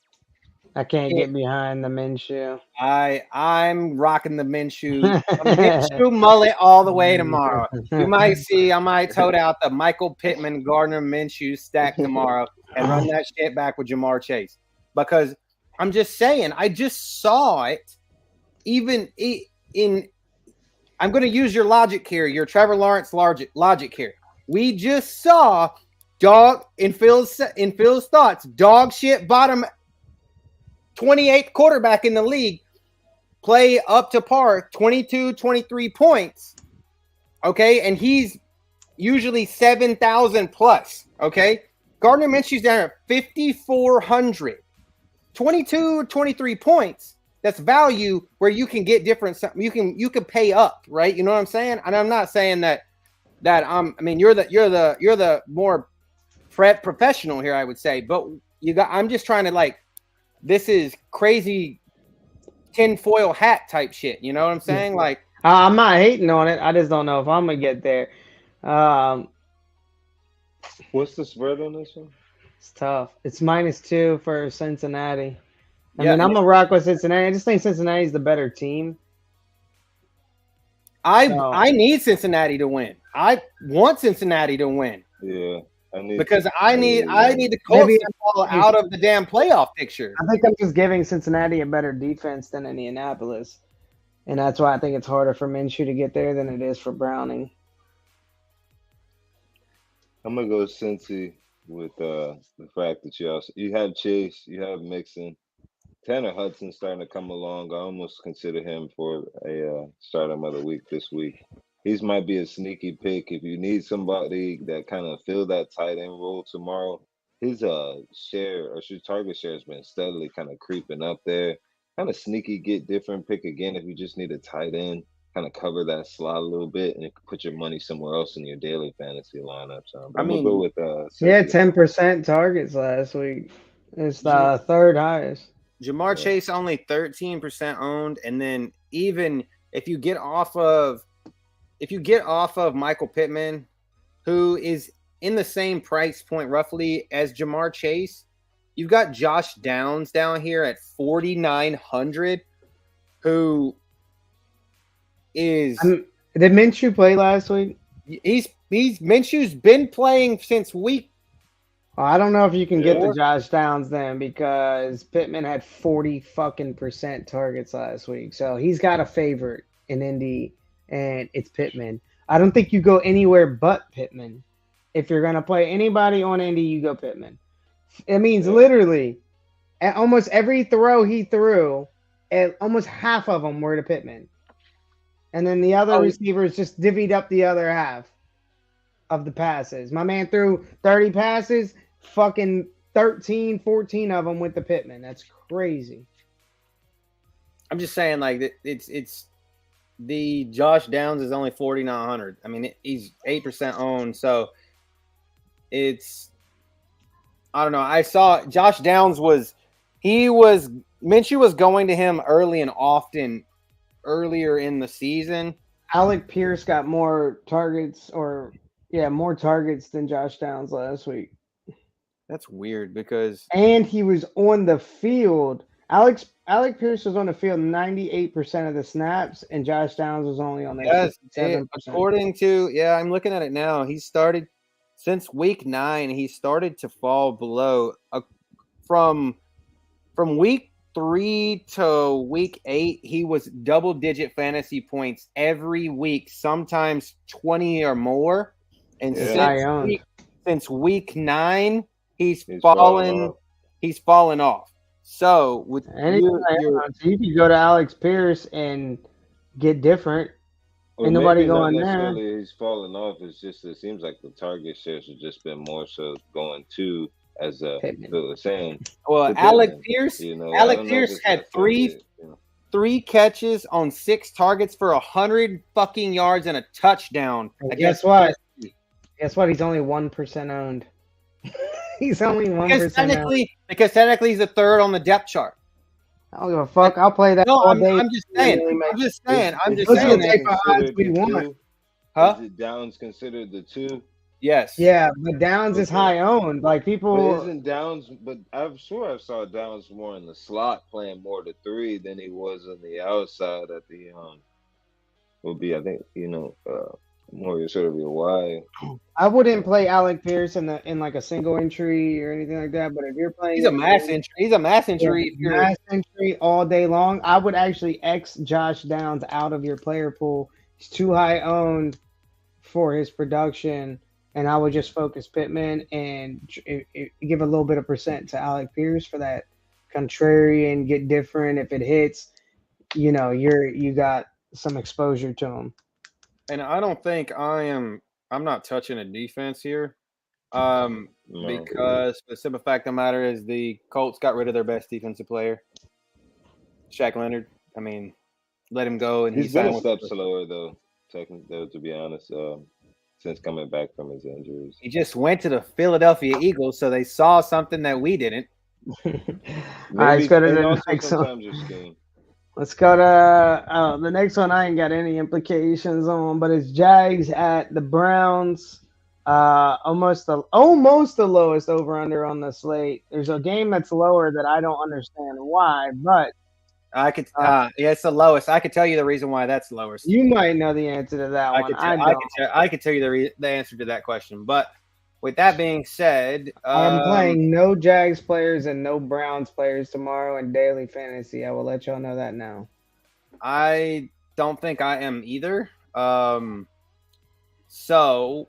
I can't get behind the Minshew. I'm rocking the Minshew. Minshew mullet all the way tomorrow. You might see I might tote out the Michael Pittman Gardner Minshew stack tomorrow and run that shit back with Jamar Chase. Because I'm just saying, I just saw it even in I'm going to use your logic here, your Trevor Lawrence logic here. We just saw in Phil's thoughts, dog shit bottom 28th quarterback in the league play up to par 22, 23 points. Okay. And he's usually 7,000 plus. Okay. Gardner Minshew's down at 5,400, 22, 23 points. That's value where you can get different. You can pay up, right? You know what I'm saying? And I'm not saying that you're the more professional here, I would say, but I'm just trying to this is crazy tinfoil hat type shit. You know what I'm saying? Like, I'm not hating on it. I just don't know if I'm gonna get there. What's the spread on this one? It's tough. It's -2 for Cincinnati. I'm gonna rock with Cincinnati. I just think Cincinnati's the better team. I need Cincinnati to win. I want Cincinnati to win. Yeah. I need the Colts to fall out of the damn playoff picture. I think I'm just giving Cincinnati a better defense than Indianapolis. And that's why I think it's harder for Minshew to get there than it is for Browning. I'm gonna go Cincy with the fact that you have Chase, you have Mixon. Tanner Hudson starting to come along. I almost consider him for a stardom of the week this week. These might be a sneaky pick if you need somebody that kind of fill that tight end role tomorrow. His target share has been steadily kind of creeping up there. Kind of sneaky, get different pick again if you just need a tight end. Kind of cover that slot a little bit and put your money somewhere else in your daily fantasy lineup. So I'm gonna go with 10% targets last week. It's the third highest. Jamar Chase only 13% owned, and then even if you get off of Michael Pittman, who is in the same price point roughly as Jamar Chase, you've got Josh Downs down here at 4,900, who is. Did Minshew play last week? Minshew's been playing since week. I don't know if you can get to Josh Downs then, because Pittman had 40% targets last week, so he's got a favorite in Indy. And it's Pittman. I don't think you go anywhere but Pittman. If you're going to play anybody on Indy, you go Pittman. It means literally at almost every throw he threw, almost half of them were to Pittman. And then the other receivers just divvied up the other half of the passes. My man threw 30 passes, fucking 13, 14 of them went to Pittman. That's crazy. I'm just saying, it's the Josh Downs is only 4,900. I mean, he's 8% owned, so it's I don't know. I saw Josh Downs Minshew was going to him early and often earlier in the season. Alec Pierce got more targets than Josh Downs last week. That's weird because he was on the field. Alec Pierce was on the field 98% of the snaps, and Josh Downs was only on there 7%. According to, I'm looking at it now. He started since week 9. He started to fall below from week 3 to week 8. He was double-digit fantasy points every week, sometimes 20 or more. And since week 9, he's fallen off. So with you can go to Alex Pierce and get different. Ain't nobody going there. He's falling off. It's just it seems like the target shares have just been more so going to, as Phil was saying. Well, Alec Pierce had three catches on 6 targets for 100 fucking yards and a touchdown. Guess what? He's only 1% owned. He's only 1%. Because technically he's the third on the depth chart. I don't give a fuck. I'll play that No, all I'm day. just saying. Those are the type of odds we want. Huh? Is it Downs considered the 2? Yes. Yeah, but Downs is high owned. Like people. But isn't Downs? But I'm sure I saw Downs more in the slot, playing more the 3 than he was on the outside at the would be, I think, more sort of your wide. I wouldn't play Alec Pierce in like a single entry or anything like that. But if you're playing, he's a mass entry. He's a mass entry. Yeah, mass entry all day long. I would actually X Josh Downs out of your player pool. He's too high owned for his production, and I would just focus Pittman and give a little bit of percent to Alec Pierce for that contrarian, get different. If it hits, you got some exposure to him. And I don't think I'm not touching a defense here. Because the simple fact of the matter is the Colts got rid of their best defensive player, Shaq Leonard. I mean, let him go, and he's been a step slower though. To be honest, since coming back from his injuries, he just went to the Philadelphia Eagles, so they saw something that we didn't. All right, let's go to the next one. Let's go to the next one. I ain't got any implications on, but it's Jags at the Browns. Almost the lowest over/under on the slate. There's a game that's lower that I don't understand why, but I could. It's the lowest. I could tell you the reason why that's lowest. You might know the answer to that one. I could tell you the answer to that question. But with that being said, I'm playing no Jags players and no Browns players tomorrow in daily fantasy. I will let y'all know that now. I don't think I am either. So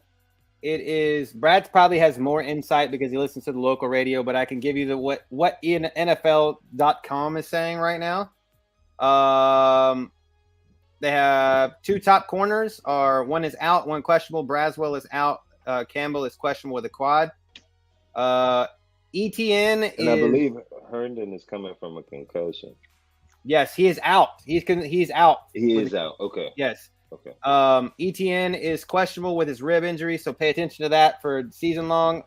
it is. Brad probably has more insight because he listens to the local radio, but I can give you what NFL.com is saying right now. They have 2 top corners. One is out, one questionable. Braswell is out. Campbell is questionable with a quad. ETN is. And I believe Herndon is coming from a concussion. Yes, he is out. He's out. He is out. Okay. Yes. Okay. ETN is questionable with his rib injury, so pay attention to that for season long.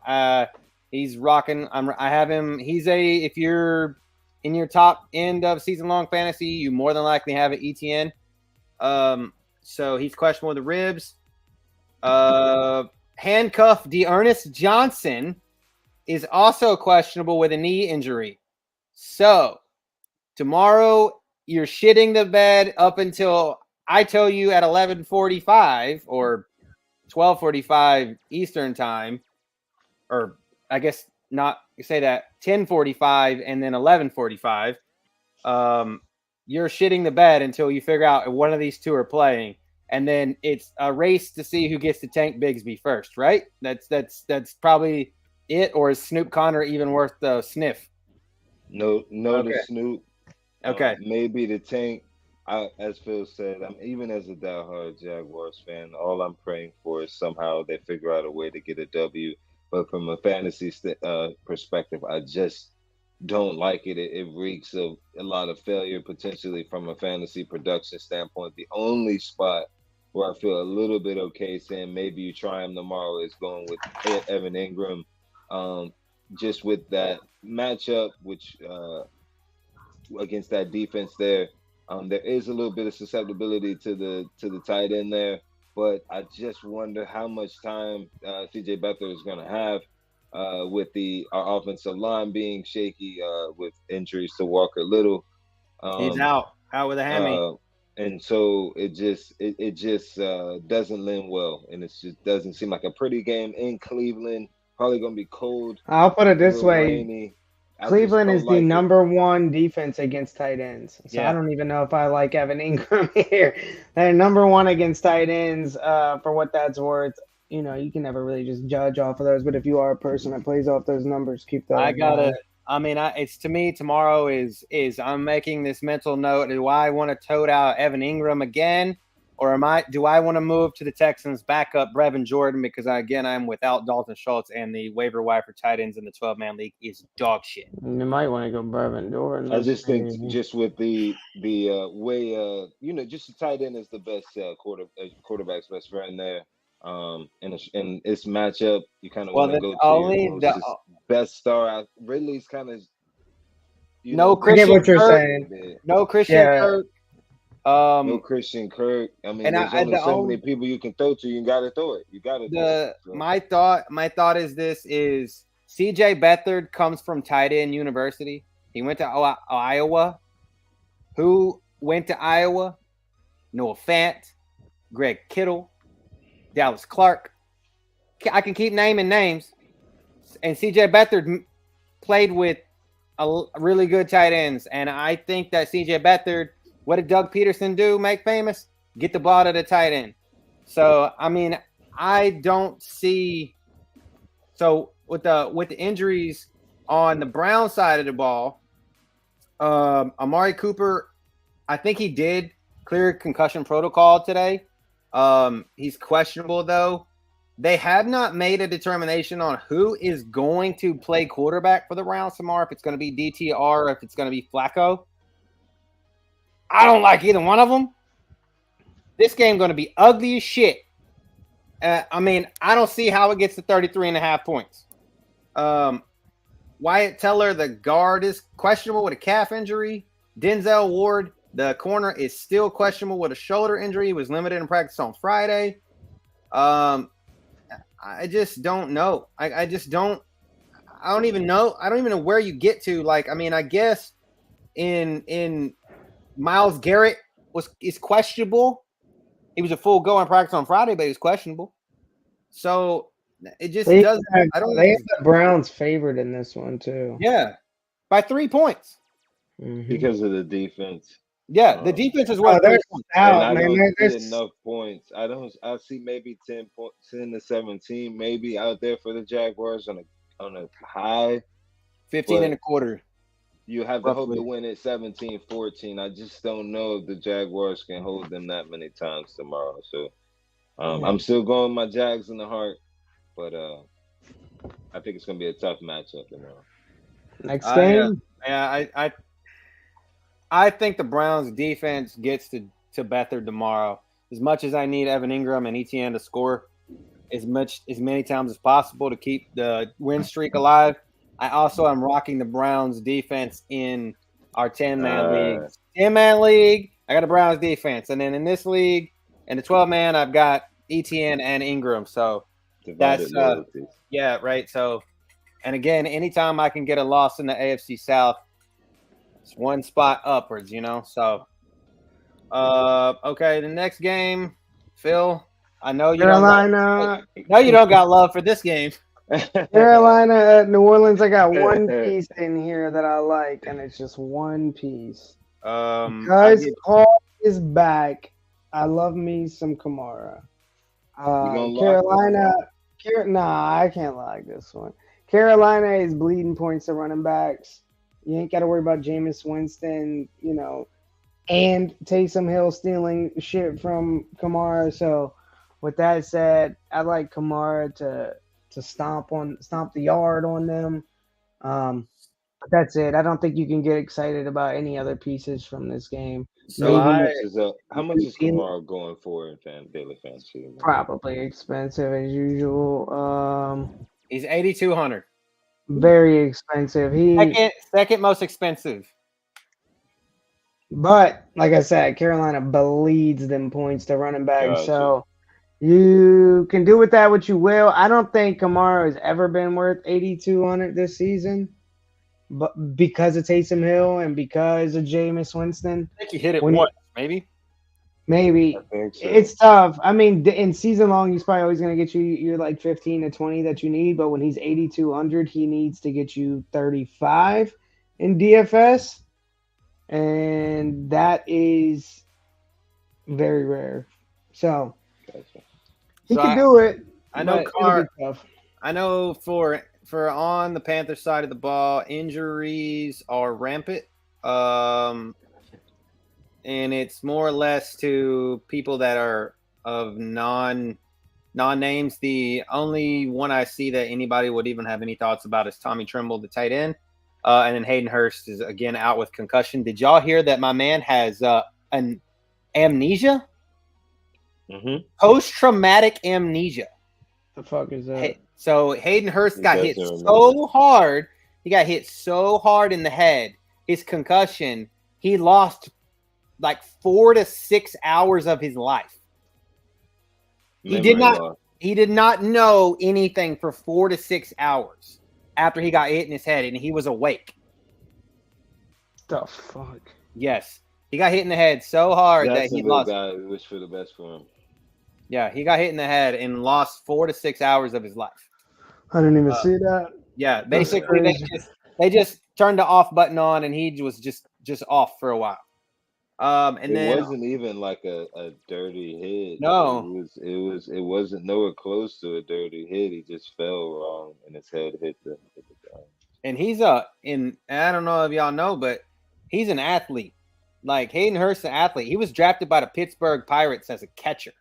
He's rocking. I have him. If you're in your top end of season long fantasy, you more than likely have an ETN. So he's questionable with the ribs. Handcuff Dearness Johnson is also questionable with a knee injury. So tomorrow you're shitting the bed up until I tell you at 11:45 or 12:45 Eastern time, or I guess not say that 10:45 and then 11:45. You're shitting the bed until you figure out if one of these 2 are playing. And then it's a race to see who gets to tank Bigsby first, right? That's probably it. Or is Snoop Connor even worth the sniff? No, Okay. To Snoop. Okay. Maybe the tank. As Phil said, even as a diehard Jaguars fan, all I'm praying for is somehow they figure out a way to get a W. But from a fantasy perspective, I just don't like it. It reeks of a lot of failure potentially from a fantasy production standpoint. The only spot where I feel a little bit okay saying maybe you try him tomorrow is going with Evan Ingram. Just with that matchup, which against that defense there, there is a little bit of susceptibility to the tight end there. But I just wonder how much time CJ Beathard is going to have with our offensive line being shaky with injuries to Walker Little. He's out with a hammy. And so it just doesn't lend well, and it just doesn't seem like a pretty game in Cleveland. Probably going to be cold. I'll put it this way: rainy. Cleveland is the number 1 defense against tight ends. So yeah. I don't even know if I like Evan Ingram here. They're number 1 against tight ends. For what that's worth, you can never really just judge off of those. But if you are a person that plays off those numbers, keep those. It's to me tomorrow is I'm making this mental note. Do I want to tote out Evan Ingram again, or do I want to move to the Texans backup Brevin Jordan because I'm without Dalton Schultz and the waiver wire for tight ends in the 12-man league is dog shit. You might want to go Brevin Jordan. I just think just with the way just the tight end is the best quarterback's best friend there. In this matchup, you kind of Well, want to the go to only your the best star. Ridley's kind of, no I get Christian what you're Kirk, saying. no Christian Yeah. Kirk. No Christian Kirk. I mean, And there's I only the so only many people you can throw to. You got to throw it. You got to throw it. So. my thought is this is CJ Beathard comes from tight end university. He went to Iowa. Who went to Iowa? Noah Fant, Greg Kittle, Dallas Clark. I can keep naming names. And CJ Beathard played with a really good tight ends. And I think that CJ Beathard, what did Doug Peterson do? Make famous? Get the ball to the tight end. So, I mean, I don't see. So with the injuries on the Brown side of the ball, Amari Cooper, I think he did clear concussion protocol today. He's questionable though. They have not made a determination on who is going to play quarterback for the Browns tomorrow. If it's going to be DTR or if it's going to be Flacco. I don't like either one of them. This game going to be ugly as shit. I mean, I don't see how it gets to 33.5 points. Wyatt Teller, the guard, is questionable with a calf injury. Denzel Ward, the corner, is still questionable with a shoulder injury. He was limited in practice on Friday. I just don't know. I just don't. I don't even know. I don't even know where you get to. Like, I mean, I guess in Myles Garrett is questionable. He was a full go in practice on Friday, but he was questionable. So it just doesn't. I don't. They have the Browns favored in this one too. Yeah, by 3 points. Because of the defense. Yeah, the defense is worth 3 points. And I don't see enough points. I see maybe 10 to 17, maybe out there for the Jaguars on a high. 15 and a quarter. You have to hope to win at 17-14. I just don't know if the Jaguars can hold them that many times tomorrow. So I'm still going with my Jags in the heart, but I think it's going to be a tough matchup tomorrow. Next game? I think the Browns defense gets to Beathard tomorrow. As much as I need Evan Ingram and ETN to score as many times as possible to keep the win streak alive, I also am rocking the Browns defense in our 10-man league. 10-man league, I got a Browns defense. And then in this league, in the 12-man, I've got ETN and Ingram. So that's yeah, right. So, and again, anytime I can get a loss in the AFC South, it's one spot upwards, you know. So, okay, the next game, Phil. I know you Carolina. You don't got love for this game. Carolina at New Orleans. I got one piece in here that I like, and it's just one piece. Because Paul is back. I love me some Kamara. Carolina. Nah, I can't like this one. Carolina is bleeding points to running backs. You ain't got to worry about Jameis Winston, you know, and Taysom Hill stealing shit from Kamara. So, with that said, I like Kamara to stomp the yard on them. But that's it. I don't think you can get excited about any other pieces from this game. So how much is Kamara going for in daily fantasy? Probably expensive as usual. He's 8,200. Very expensive. Second most expensive. But like I said, Carolina bleeds them points to running back. So you can do with that what you will. I don't think Kamara has ever been worth 8,200 this season, but because of Taysom Hill and because of Jameis Winston, I think he hit it once, maybe. Maybe. It's tough. I mean, in season long, he's probably always going to get you your like 15 to 20 that you need. But when he's 8,200, he needs to get you 35 in DFS. And that is very rare. So he can do it. I know I know for on the Panthers side of the ball, injuries are rampant. And it's more or less to people that are of non-names. The only one I see that anybody would even have any thoughts about is Tommy Tremble, the tight end. And then Hayden Hurst is, again, out with concussion. Did y'all hear that my man has an amnesia? Post-traumatic amnesia. The fuck is that? So Hayden Hurst got hit so hard. He got hit so hard in the head. His concussion. He lost like 4 to 6 hours of his life. He did not know anything for 4 to 6 hours after he got hit in his head, and he was awake. The fuck? Yes. He got hit in the head so hard that he lost. Guy wish for the best for him. Yeah, he got hit in the head and lost 4 to 6 hours of his life. I didn't even see that. Yeah, basically they just turned the off button on, and he was just off for a while. And it wasn't even like a dirty hit. No, it wasn't nowhere close to a dirty hit. He just fell wrong, and his head hit the ground. And he's and I don't know if y'all know, but he's an athlete. Like Hayden Hurst, an athlete. He was drafted by the Pittsburgh Pirates as a catcher.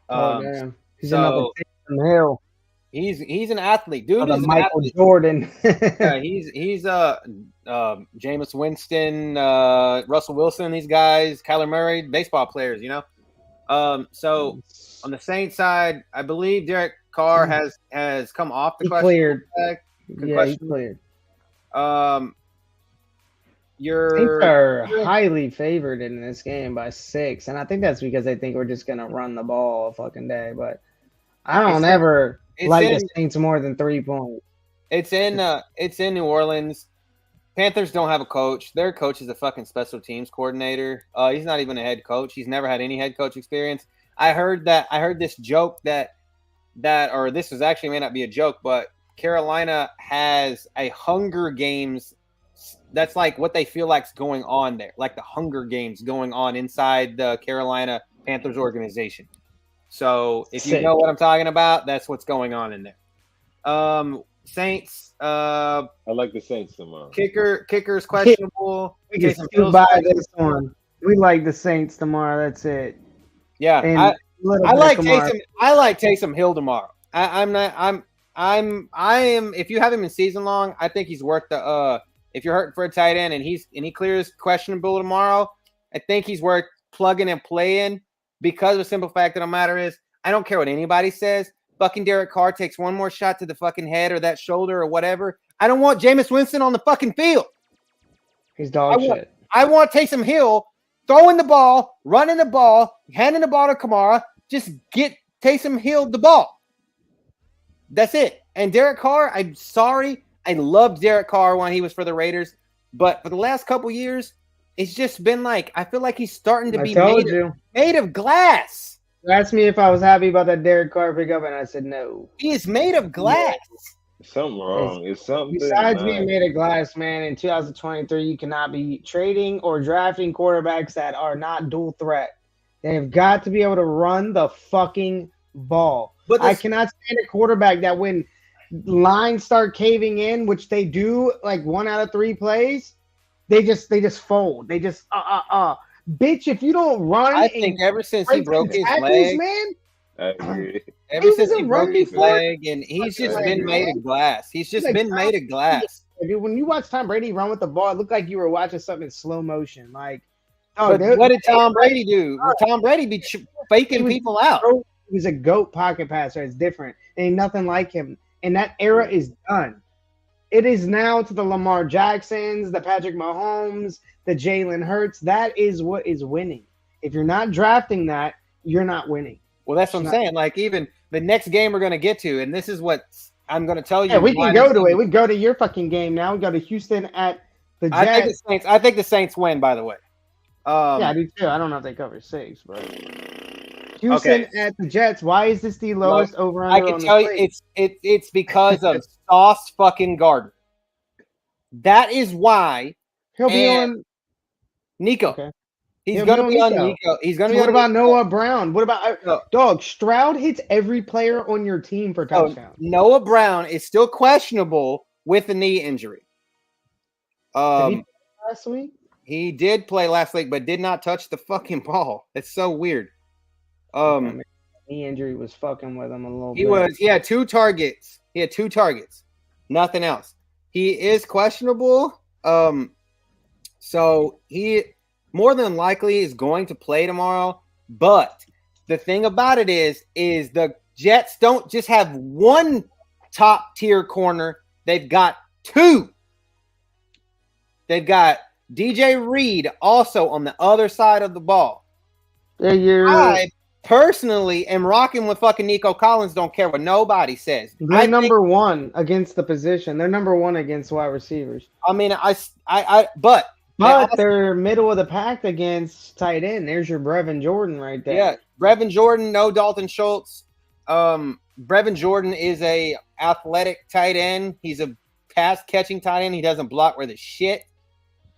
Damn. He's another Taysom Hill. He's an athlete, dude. He's Michael Jordan. Yeah, he's Jameis Winston, Russell Wilson, these guys, Kyler Murray, baseball players, you know. So on the Saints side, I believe Derek Carr has come off the question. Cleared. Yeah, he cleared. Saints are highly favored in this game by 6, and I think that's because they think we're just gonna run the ball a fucking day. But I don't ever like the Saints more than 3 points. It's in New Orleans. Panthers don't have a coach. Their coach is a fucking special teams coordinator. He's not even a head coach. He's never had any head coach experience. I heard this joke or this was actually may not be a joke, but Carolina has a Hunger Games. That's like what they feel like's going on there, like the Hunger Games going on inside the Carolina Panthers organization. So if you know what I'm talking about, that's what's going on in there. Saints. I like the Saints tomorrow. Kicker's questionable. We can still buy this one. We like the Saints tomorrow. That's it. Yeah, I like Taysom. I like Taysom Hill tomorrow. I am. If you have him in season long, I think he's worth the. If you're hurting for a tight end and he clears questionable tomorrow, I think he's worth plugging and playing because the simple fact of the matter is I don't care what anybody says. Fucking Derek Carr takes one more shot to the fucking head or that shoulder or whatever. I don't want Jameis Winston on the fucking field. He's dog shit. I want Taysom Hill throwing the ball, running the ball, handing the ball to Kamara. Just get Taysom Hill the ball. That's it. And Derek Carr, I'm sorry. I loved Derek Carr when he was for the Raiders, but for the last couple years, it's just been like I feel like he's starting to be made of glass. You asked me if I was happy about that Derek Carr pickup, and I said no. He is made of glass. Something wrong. It's something. Besides being made of glass, man, in 2023, you cannot be trading or drafting quarterbacks that are not dual threat. They have got to be able to run the fucking ball. But I cannot stand a quarterback that when lines start caving in, which they do like 1 out of 3 plays, they just fold. They just bitch, if you don't run, I think ever since he broke his leg, man. Ever since he broke his leg, and he's just been made of glass. He's just been made of glass. Dude, when you watch Tom Brady run with the ball, it looked like you were watching something in slow motion. Like, what did Tom Brady do? Tom Brady be faking people out. He was a GOAT pocket passer. It's different. Ain't nothing like him. And that era is done. It is now to the Lamar Jacksons, the Patrick Mahomes, the Jalen Hurts. That is what is winning. If you're not drafting that, you're not winning. Well, that's what I'm saying. Like, even the next game we're going to get to, and this is what I'm going to tell you. Yeah, we can go to it. We go to your fucking game now. We go to Houston at the Jets. I think the Saints win, by the way. Yeah, I do too. I don't know if they cover 6, but Houston at the Jets. Why is this the lowest over? I can tell you, it's because of Sauce fucking Gardner. That is why he'll be on Nico. Okay. He's going to be on Nico. He's going to be. What about Noah Brown? What about dog? Stroud hits every player on your team for touchdowns. Noah Brown is still questionable with a knee injury. Did he play last week? He did play last week, but did not touch the fucking ball. It's so weird. Knee injury was fucking with him a little bit. He had 2 targets. Nothing else. He is questionable. So he more than likely is going to play tomorrow, but the thing about it is the Jets don't just have one top tier corner. They've got two. They've got DJ Reed also on the other side of the ball. I personally am rocking with fucking Nico Collins. Don't care what nobody says. They're number one against the position. They're number one against wide receivers. I mean, but they're middle of the pack against tight end. There's your Brevin Jordan right there. Yeah, Brevin Jordan, no Dalton Schultz. Brevin Jordan is a athletic tight end. He's a pass catching tight end. He doesn't block worth a shit.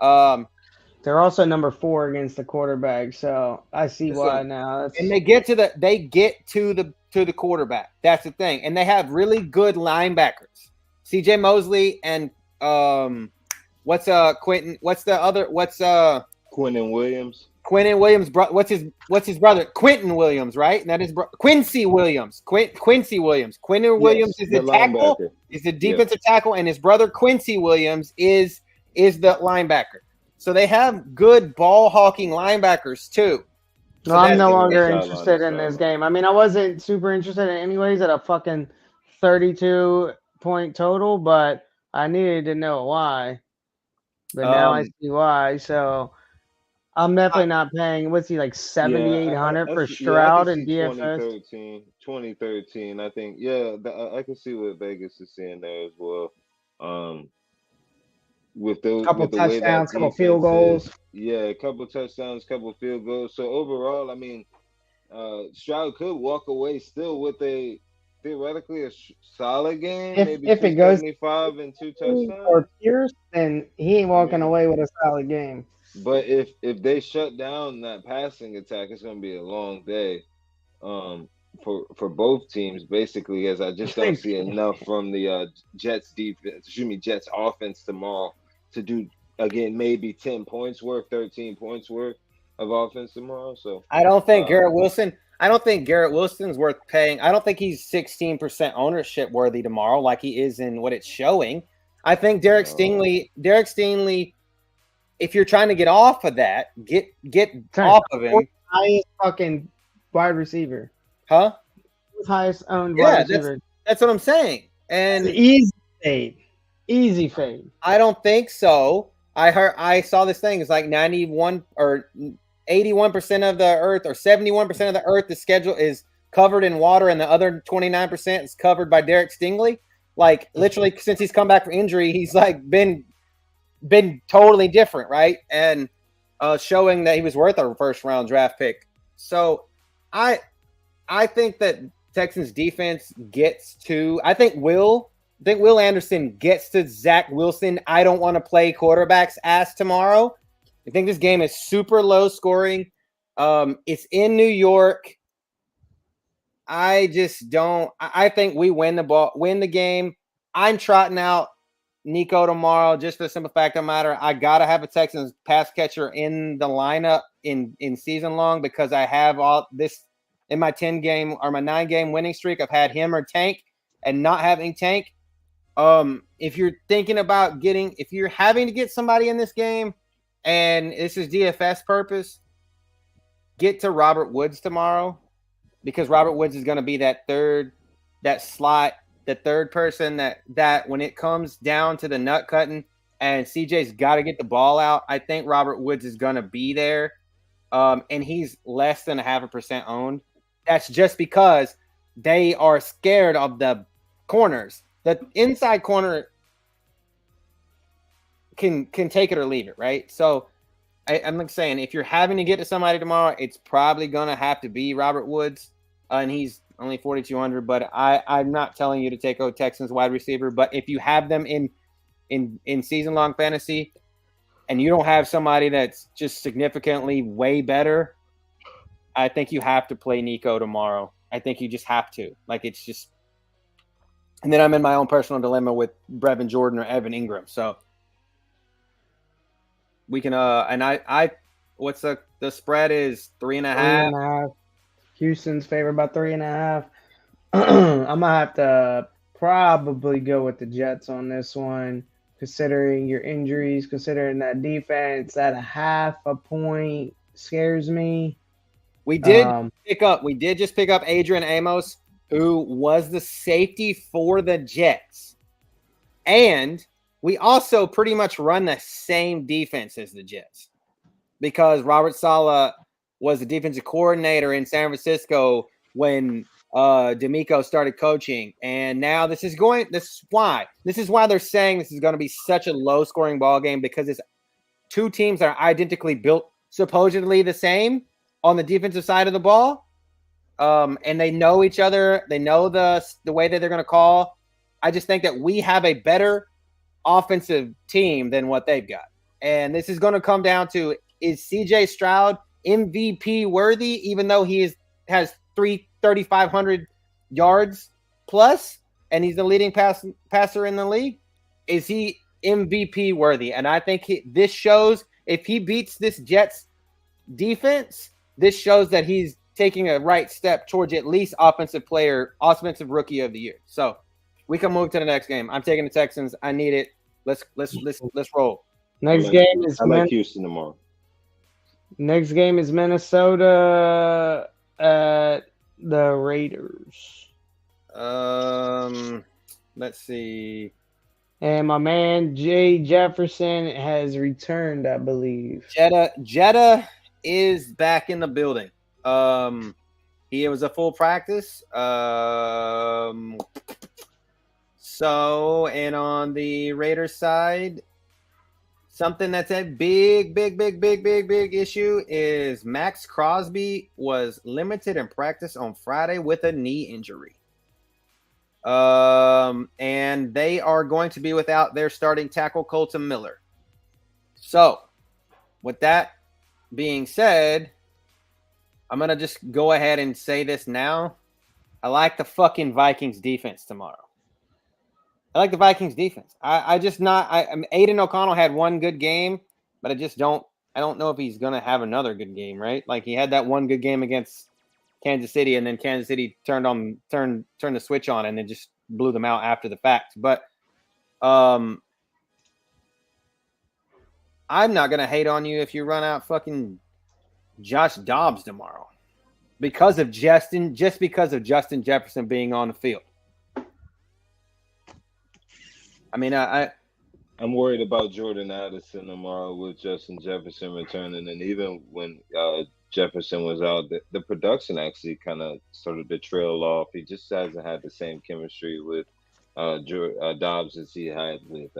They're also number 4 against the quarterback, so I see why now. And they get to the quarterback. That's the thing. And they have really good linebackers. CJ Mosley and Quentin? What's the other? Quentin Williams? Quentin Williams. What's his brother? Quentin Williams, right? And that is Quincy Williams. Quincy Williams. Quentin Williams is the tackle. Linebacker. Is the defensive tackle, and his brother Quincy Williams is the linebacker. So they have good ball hawking linebackers too. So I'm no longer interested in this game. I mean, I wasn't super interested in anyways at a fucking 32-point total, but I needed to know why. But now I see why. So I'm definitely not paying. What's he like 7,800 for Stroud and DFS? 2013. I think. Yeah, I can see what Vegas is seeing there as well. With those couple touchdowns, couple field goals. A couple touchdowns, couple field goals. So overall, I mean, Stroud could walk away still with theoretically a solid game. If it goes 75 and 2 touchdowns or Pierce, then he ain't walking away with a solid game. But if they shut down that passing attack, it's going to be a long day for both teams. Basically, as I just don't see enough from the Jets offense tomorrow to do again maybe 10 points worth, 13 points worth of offense tomorrow. So I don't think Garrett Wilson's worth paying. I don't think he's 16% ownership worthy tomorrow, like he is in what it's showing. I think Derek Stingley, if you're trying to get off of that, get off of him. Highest fucking wide receiver. Huh? Highest owned wide receiver. That's what I'm saying. And easy fade. I don't think so. I saw this thing. It's like 91 or 81% of the earth or 71% of the earth, the schedule is covered in water, and the other 29% is covered by Derek Stingley. Like literally since he's come back from injury, he's like been totally different, right? And showing that he was worth a first round draft pick. So I think that Texans defense gets to, I think Will Anderson gets to Zach Wilson. I don't want to play quarterbacks ass tomorrow. I think this game is super low scoring. It's in New York. I think we win the game. I'm trotting out Nico tomorrow just for the simple fact of the matter. I got to have a Texans pass catcher in the lineup in season long because I have all this in my 10-game or my 9-game winning streak. I've had him or Tank and not having Tank. If you're thinking about if you're having to get somebody in this game and this is DFS purpose, get to Robert Woods tomorrow because Robert Woods is going to be that third person that when it comes down to the nut cutting and CJ's got to get the ball out, I think Robert Woods is going to be there. And he's less than 0.5% owned. That's just because they are scared of the corners. The inside corner can take it or leave it, right? So I'm like saying, if you're having to get to somebody tomorrow, it's probably going to have to be Robert Woods. And he's only 4,200, but I'm not telling you to take a Texans wide receiver. But if you have them in season-long fantasy and you don't have somebody that's just significantly way better, I think you have to play Nico tomorrow. I think you just have to. Like, it's just – and then I'm in my own personal dilemma with Brevin Jordan or Evan Ingram. So we can and I what's the spread is 3.5. 3.5. Houston's favored by 3.5. I'm going to have to probably go with the Jets on this one, considering your injuries, considering that defense at 0.5 point scares me. We did just pick up Adrian Amos, who was the safety for the Jets. And we also pretty much run the same defense as the Jets because Robert Saleh was the defensive coordinator in San Francisco when D'Amico started coaching. And now this is why they're saying this is going to be such a low scoring ball game, because it's two teams that are identically built, supposedly the same on the defensive side of the ball. And they know each other. They know the way that they're going to call. I just think that we have a better offensive team than what they've got. And this is going to come down to, is CJ Stroud MVP worthy, even though he has 3,500 yards plus, and he's the leading passer in the league? Is he MVP worthy? And I think this shows, if he beats this Jets defense, this shows that he's taking a right step towards at least offensive rookie of the year. So we can move to the next game. I'm taking the Texans. I need it. Let's roll. Next game is I like Houston tomorrow. Next game is Minnesota at the Raiders. Let's see. And my man Jay Jefferson has returned, I believe. Jetta is back in the building. He was a full practice. So, and on the Raiders side, something that's a big issue is Max Crosby was limited in practice on Friday with a knee injury. And they are going to be without their starting tackle, Colton Miller. So, with that being said, I'm going to just go ahead and say this now. I like the fucking Vikings defense tomorrow. I like the Vikings defense. Aiden O'Connell had one good game, but I don't know if he's going to have another good game, right? Like, he had that one good game against Kansas City, and then Kansas City turned the switch on and then just blew them out after the fact. But I'm not going to hate on you if you run out fucking Josh Dobbs tomorrow because of Justin Jefferson being on the field. I mean, I'm worried about Jordan Addison tomorrow with Justin Jefferson returning, and even when Jefferson was out, the production actually kind of started to trail off. He just hasn't had the same chemistry with Dobbs as he had with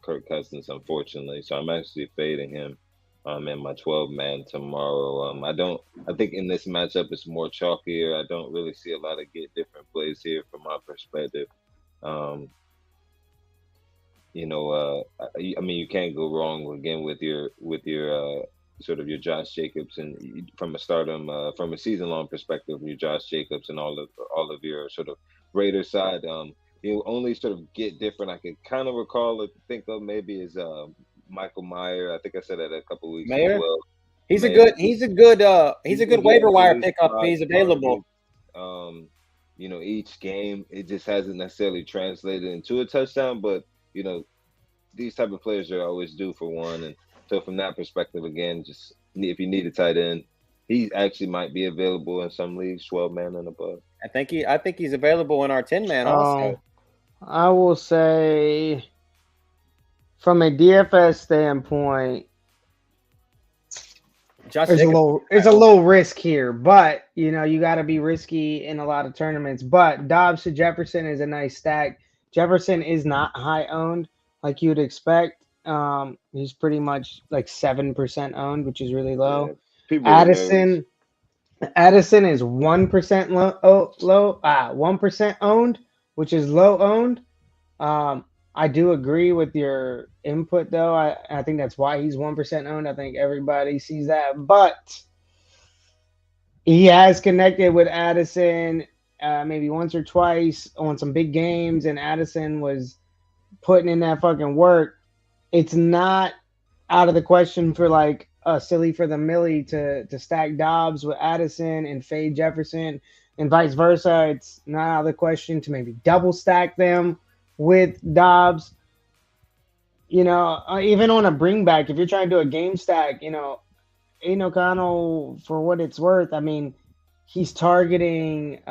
Kirk Cousins, unfortunately. So I'm actually fading him in my 12-man tomorrow. I think in this matchup it's more chalkier. I don't really see a lot of different plays here from my perspective. I mean, you can't go wrong again with your sort of your Josh Jacobs, and from a season-long perspective, your Josh Jacobs and all of your sort of Raiders side. You only sort of get different. I can kind of recall or think of maybe is Michael Mayer. I think I said that a couple weeks ago. Well. He's a good waiver wire pickup if he's available. Each game it just hasn't necessarily translated into a touchdown, but these type of players are always due for one. And so from that perspective, again, just if you need a tight end, he actually might be available in some leagues, 12-man and above. I think he's available in our 10-man also. I will say from a DFS standpoint, there's a low risk here, but you got to be risky in a lot of tournaments. But Dobbs to Jefferson is a nice stack. Jefferson is not high owned like you would expect. He's pretty much like 7% owned, which is really low. Yeah, Addison is 1% low, 1% owned, which is low owned. I do agree with your input though. I think that's why he's 1% owned. I think everybody sees that, but he has connected with Addison maybe once or twice on some big games, and Addison was putting in that fucking work. It's not out of the question for like a silly for the millie to stack Dobbs with Addison and fade Jefferson and vice versa. It's not out of the question to maybe double stack them with Dobbs. Even on a bring back, if you're trying to do a game stack, Aiden O'Connell, for what it's worth, I mean, he's targeting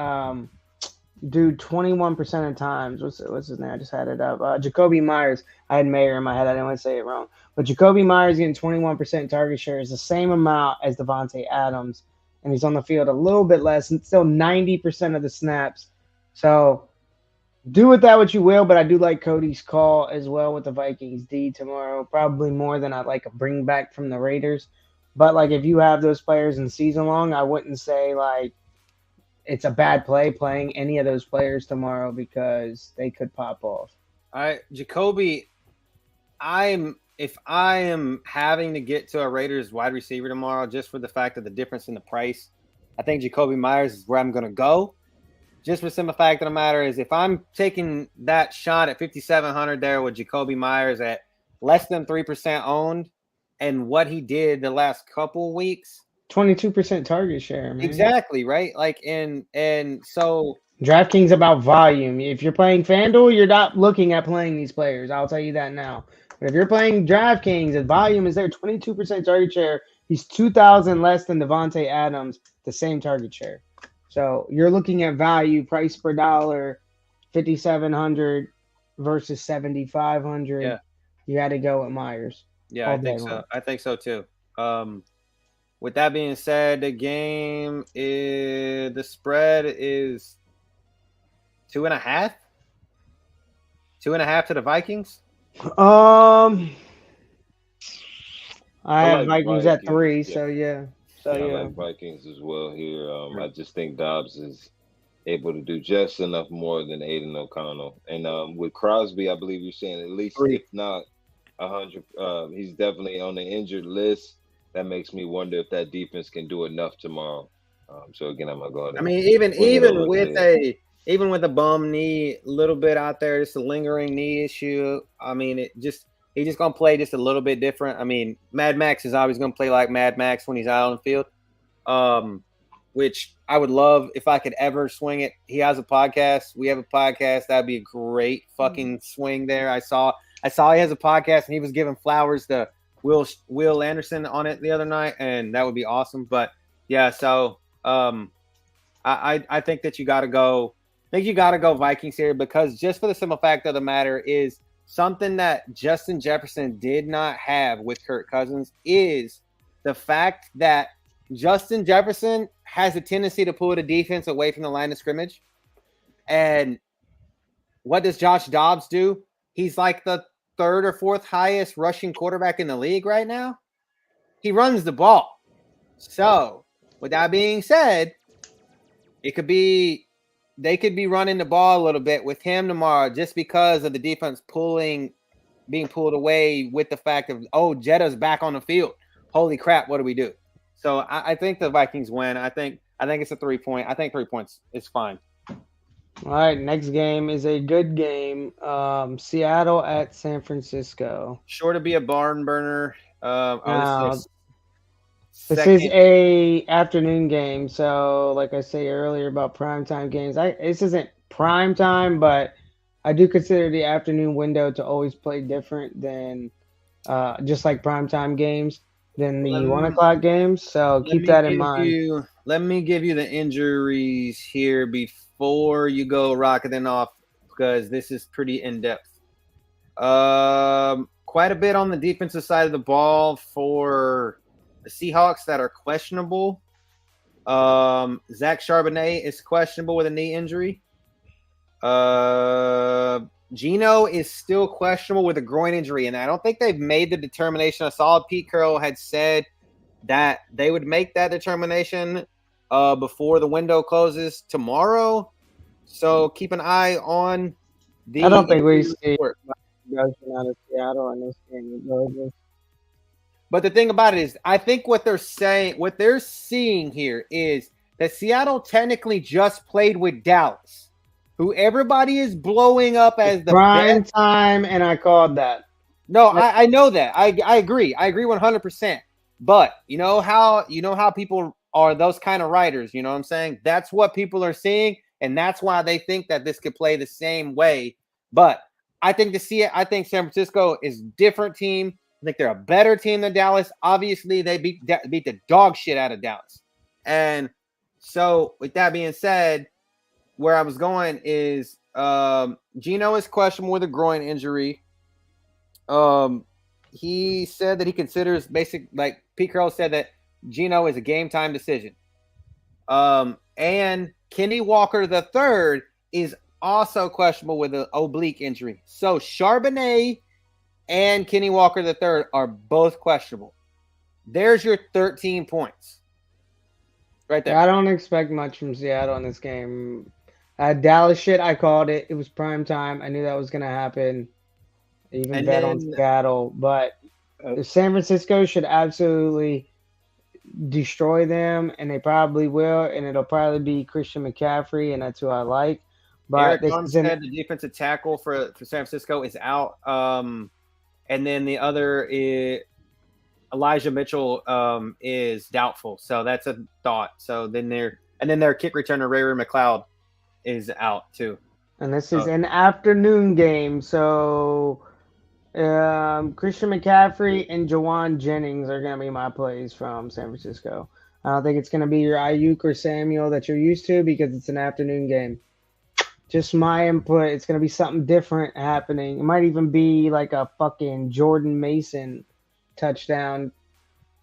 dude 21% of times. What's his name? I just had it up. Jacoby Myers. I had Mayer in my head. I didn't want to say it wrong. But Jacoby Myers getting 21% target share is the same amount as Devontae Adams, and he's on the field a little bit less, and still 90% of the snaps. So do with that what you will, but I do like Cody's call as well with the Vikings D tomorrow. Probably more than I'd like a bring back from the Raiders. But like if you have those players in season long, I wouldn't say like it's a bad play playing any of those players tomorrow because they could pop off. Jacoby, if I am having to get to a Raiders wide receiver tomorrow just for the fact of the difference in the price, I think Jacoby Myers is where I'm going to go. Just for simple fact of the matter is if I'm taking that shot at 5,700 there with Jacoby Myers at less than 3% owned and what he did the last couple weeks, 22% target share, man. exactly, right? Like and so DraftKings about volume. If you're playing FanDuel, you're not looking at playing these players. I'll tell you that now. But if you're playing DraftKings, the volume is there, 22% target share. He's 2,000 less than Devontae Adams, the same target share. So you're looking at value, price per dollar, 5,700 versus 7,500. Yeah. You had to go with Myers. Yeah, I think so. I think so too. With that being said, the game is the spread is 2.5. 2.5 to the Vikings. I have like Vikings at 3, yeah. so yeah. I like Vikings as well here. I just think Dobbs is able to do just enough more than Aiden O'Connell. And with Crosby, I believe you're saying at least, if not 100, he's definitely on the injured list. That makes me wonder if that defense can do enough tomorrow. So again, I'm gonna go ahead. I mean, even with a bum knee, a little bit out there, just a lingering knee issue. I mean, he's just gonna play just a little bit different. I mean, Mad Max is always gonna play like Mad Max when he's out on the field. Which I would love if I could ever swing it. He has a podcast. We have a podcast. That'd be a great fucking swing there. I saw he has a podcast and he was giving flowers to Will Anderson on it the other night, and that would be awesome. But yeah, so I think that you got to go. I think you got to go Vikings here because just for the simple fact of the matter is something that Justin Jefferson did not have with Kirk Cousins is the fact that Justin Jefferson has a tendency to pull the defense away from the line of scrimmage. And what does Josh Dobbs do? He's like the third or fourth highest rushing quarterback in the league right now. He runs the ball. So, with that being said, they could be running the ball a little bit with him tomorrow just because of the defense being pulled away with the fact of, Jetta's back on the field. Holy crap, what do we do? So I think the Vikings win. I think it's a 3-point. I think 3 points is fine. All right, next game is a good game. Seattle at San Francisco. Sure to be a barn burner. This is a afternoon game, so like I say earlier about primetime games, this isn't primetime, but I do consider the afternoon window to always play different than just like primetime games than the 1 o'clock games. So keep that in mind. Let me give you the injuries here before you go rocketing off because this is pretty in-depth. Quite a bit on the defensive side of the ball for the Seahawks that are questionable. Zach Charbonnet is questionable with a knee injury. Geno is still questionable with a groin injury, and I don't think they've made the determination. I saw Pete Carroll had said that they would make that determination before the window closes tomorrow. So keep an eye on the. I don't think we see out of Seattle in this game. But the thing about it is, I think what they're seeing here is that Seattle technically just played with Dallas, who everybody is blowing up as the prime time, and I called that. No, I know that. I agree. I agree 100%. But you know how people are those kind of writers. You know what I'm saying? That's what people are seeing, and that's why they think that this could play the same way. But I think San Francisco is a different team. I think they're a better team than Dallas. Obviously, they beat the dog shit out of Dallas. And so, with that being said, where I was going is Geno is questionable with a groin injury. He said that he considers like Pete Carroll said that Geno is a game time decision. And Kenny Walker III is also questionable with an oblique injury. So Charbonnet and Kenny Walker III are both questionable. There's your 13 points. Right there. I don't expect much from Seattle in this game. Dallas shit, I called it. It was prime time. I knew that was going to happen. I even bet on Seattle. But San Francisco should absolutely destroy them, and they probably will, and it'll probably be Christian McCaffrey, and that's who I like. But Eric said the defensive tackle for San Francisco is out. And then the other is Elijah Mitchell is doubtful. So that's a thought. So then their kick returner, Ray McLeod, is out too. And this is an afternoon game. So Christian McCaffrey and Jawan Jennings are going to be my plays from San Francisco. I don't think it's going to be your Ayuk or Samuel that you're used to because it's an afternoon game. Just my input. It's going to be something different happening. It might even be like a fucking Jordan Mason touchdown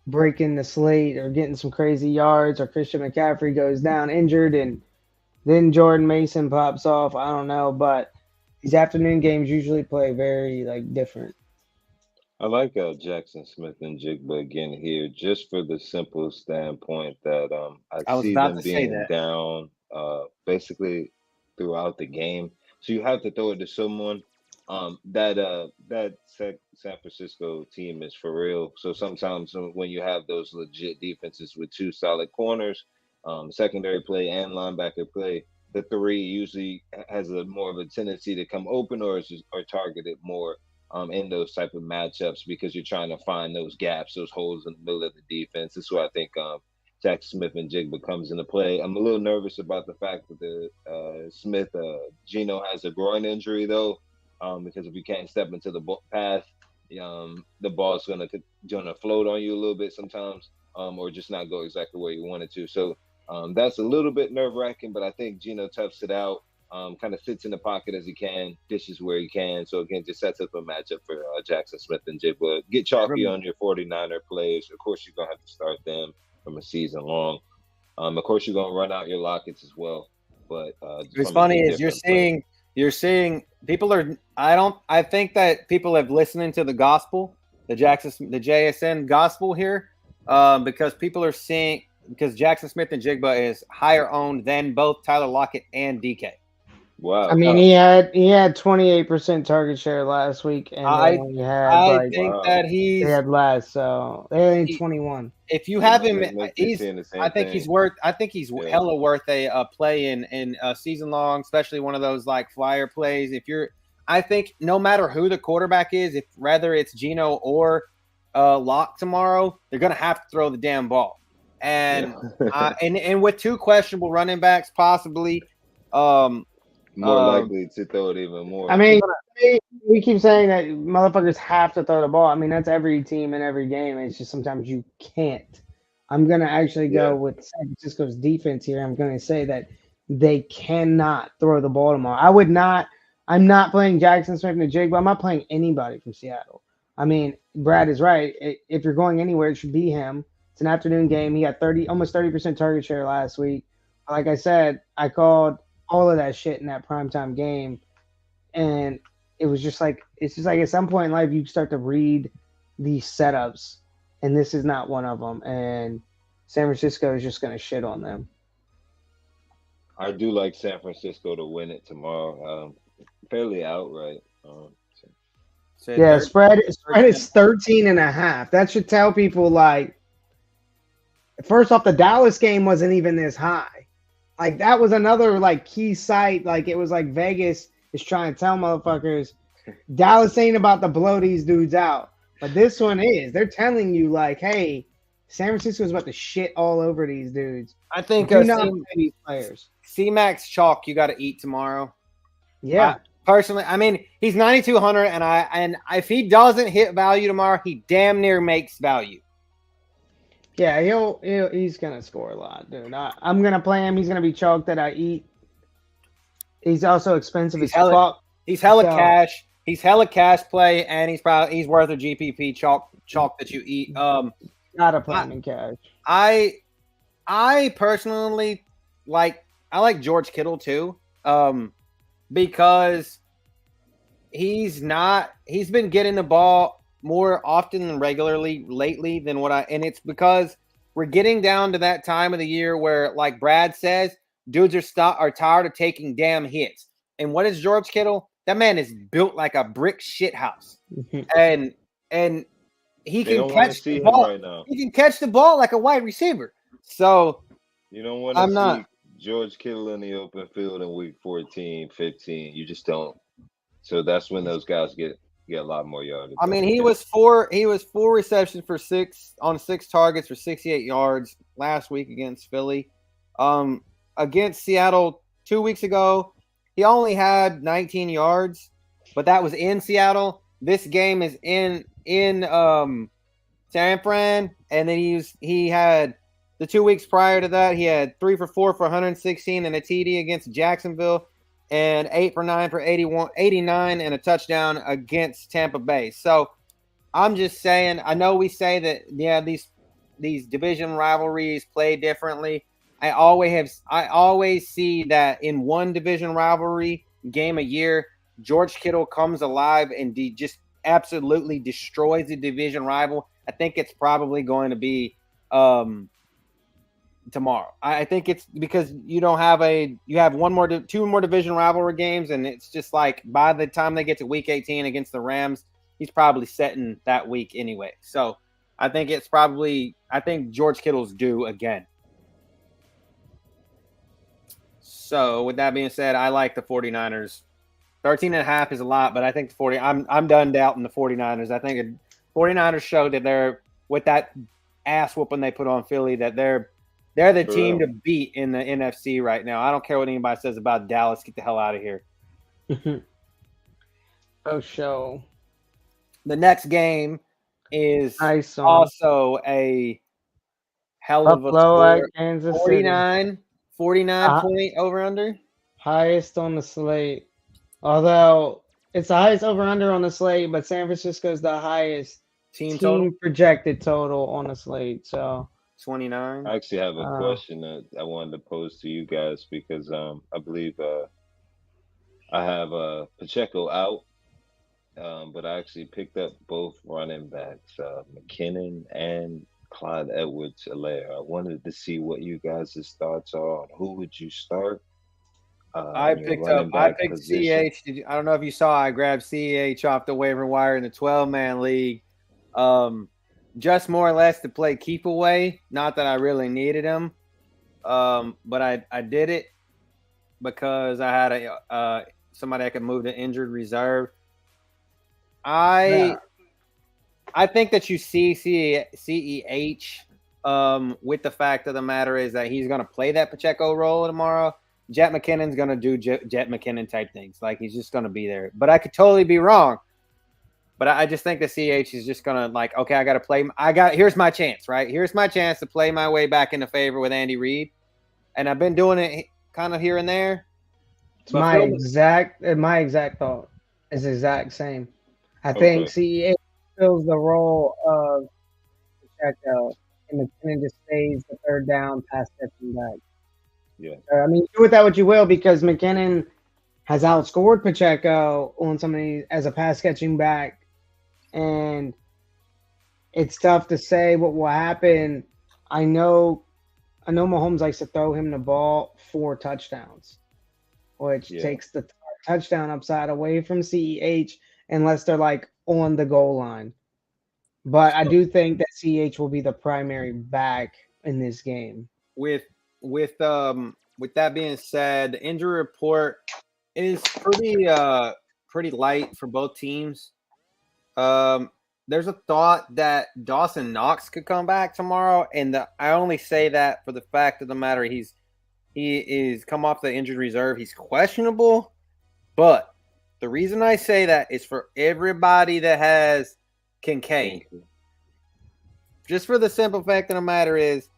breaking the slate or getting some crazy yards, or Christian McCaffrey goes down injured and then Jordan Mason pops off. I don't know, but these afternoon games usually play very different. I like Jackson Smith and Jigba again here, just for the simple standpoint that I see them being down basically throughout the game. So you have to throw it to someone. That San Francisco team is for real. So sometimes when you have those legit defenses with two solid corners, secondary play and linebacker play, the three usually has more of a tendency to come open or targeted more in those type of matchups because you're trying to find those gaps, those holes in the middle of the defense. This is why I think Jackson Smith and Jigba comes into play. I'm a little nervous about the fact that Geno has a groin injury though, because if you can't step into the path, the ball's gonna float on you a little bit sometimes, or just not go exactly where you want it to. So that's a little bit nerve-wracking, but I think Geno toughs it out, kind of sits in the pocket as he can, dishes where he can. So again, just sets up a matchup for Jackson Smith and Jigba. Get chalky on your 49er players. Of course, you're gonna have to start them from a season long. Of course, you're gonna run out your Lockets as well. But what's funny is you're seeing people are. I think that people have listening to the gospel, the JSN gospel here, because people are seeing because Jackson Smith and Jigba is higher owned than both Tyler Lockett and DK. Wow. I mean, he had 28% target share last week, and I think that he had less, so they only 21. If you have him, I think he's hella worth a play in a season long, especially one of those like flyer plays. I think no matter who the quarterback is, if whether it's Geno or Lock tomorrow, they're gonna have to throw the damn ball, and with two questionable running backs, possibly. More likely to throw it even more. I mean, we keep saying that motherfuckers have to throw the ball. I mean, that's every team in every game. It's just sometimes you can't. I'm going to actually go with San Francisco's defense here. I'm going to say that they cannot throw the ball tomorrow. I'm not playing Jackson Smith and Jigba. I'm not playing anybody from Seattle. I mean, Brad is right. If you're going anywhere, it should be him. It's an afternoon game. He got almost 30% target share last week. Like I said, I called all of that shit in that primetime game, and it's just like at some point in life you start to read these setups, and this is not one of them, and San Francisco is just going to shit on them. I do like San Francisco to win it tomorrow, fairly outright. Spread is 13.5. That should tell people, like, first off, the Dallas game wasn't even this high. Like, that was another, like, key site. Like, it was like Vegas is trying to tell motherfuckers, Dallas ain't about to blow these dudes out. But this one is. They're telling you, like, hey, San Francisco's about to shit all over these dudes. I think do not play these players. C-Max chalk you got to eat tomorrow. Yeah. Personally, I mean, he's 9,200, and if he doesn't hit value tomorrow, he damn near makes value. Yeah, he's gonna score a lot, dude. I'm gonna play him. He's gonna be chalk that I eat. He's also expensive as fuck. He's hella cash. He's hella cash play, and he's worth a GPP chalk that you eat. Not a plan in cash. I personally like George Kittle too. Because he's been getting the ball more often than regularly lately than and it's because we're getting down to that time of the year where, like Brad says, dudes are tired of taking damn hits. And what is George Kittle? That man is built like a brick shit house. and he can catch the ball right now. He can catch the ball like a wide receiver. So you don't want to see George Kittle in the open field in week 14, 15. You just don't. So that's when those guys get a lot more yardage. I mean, he was four receptions for 6 targets for 68 yards last week against Philly. Against Seattle 2 weeks ago, he only had 19 yards, but that was in Seattle. This game is in San Fran, and then he had the 2 weeks prior to that, he had 3 for 4 for 116 and a TD against Jacksonville, and 8 for 9 for 89 and a touchdown against Tampa Bay. So I'm just saying, I know we say that, yeah, these division rivalries play differently. I always see that in one division rivalry game a year, George Kittle comes alive and just absolutely destroys the division rival. I think it's probably going to be tomorrow. I think it's because you have two more division rivalry games, and it's just like by the time they get to week 18 against the Rams, he's probably setting that week anyway. So I think George Kittle's due again. So with that being said, I like the 49ers. 13.5 is a lot, but I think I'm done doubting the 49ers. I think the 49ers showed that they're, with that ass whooping they put on Philly, that they're the team to beat in the NFC right now. I don't care what anybody says about Dallas. Get the hell out of here. Oh, show. The next game is also a hell of a score. 49 point over-under. Highest on the slate. Although it's the highest over-under on the slate, but San Francisco's the highest team projected total on the slate. So 29. I actually have a question that I wanted to pose to you guys because I believe I have Pacheco out, but I actually picked up both running backs, McKinnon and Clyde Edwards-Helaire. I wanted to see what you guys' thoughts are on who would you start. I picked CEH. I don't know if you saw, I grabbed CEH off the waiver wire in the 12-man league. Just more or less to play keep away. Not that I really needed him. But I did it because I had somebody I could move to injured reserve. I think that you see CEH with the fact of the matter is that he's going to play that Pacheco role tomorrow. Jet McKinnon's going to do Jet McKinnon type things. Like, he's just going to be there. But I could totally be wrong. But I just think the CH is just going to, like, okay, I got to play. Here's my chance, right? Here's my chance to play my way back into favor with Andy Reid. And I've been doing it kind of here and there. It's my exact thought is the exact same. I think CEH fills the role of Pacheco, and McKinnon just stays the third down pass catching back. Yeah. I mean, do with that what you will, because McKinnon has outscored Pacheco on somebody as a pass catching back, and it's tough to say what will happen. I know Mahomes likes to throw him the ball 4 touchdowns, which takes the touchdown upside away from CEH unless they're like on the goal line. But I do think that CEH will be the primary back in this game. With that being said, the injury report is pretty light for both teams. There's a thought that Dawson Knox could come back tomorrow, and I only say that for the fact of the matter he is come off the injured reserve. He's questionable, but The reason I say that is for everybody that has Kincaid. Just for the simple fact of the matter is,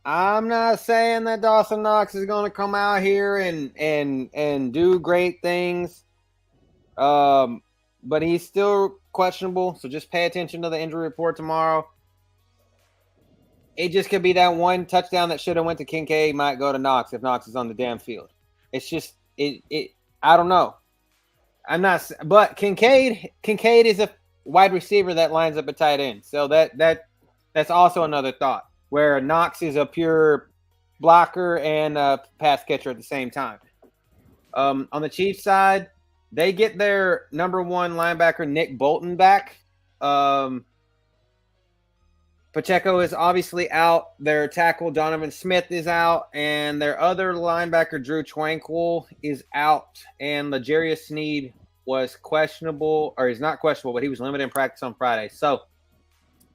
I'm not saying that Dawson Knox is going to come out here and do great things, but he's still questionable. So just pay attention to the injury report tomorrow. It just could be that one touchdown that should have went to Kincaid might go to Knox if Knox is on the damn field. It's just it. I don't know. I'm not, but Kincaid is a wide receiver that lines up at tight end. So that's also another thought, where Knox is a pure blocker and a pass catcher at the same time. On the Chiefs side, they get their number one linebacker, Nick Bolton, back. Pacheco is obviously out. Their tackle, Donovan Smith, is out. And their other linebacker, Drew Tranquil, is out. And L'Jarius Sneed was questionable, or he's not questionable, but he was limited in practice on Friday. So,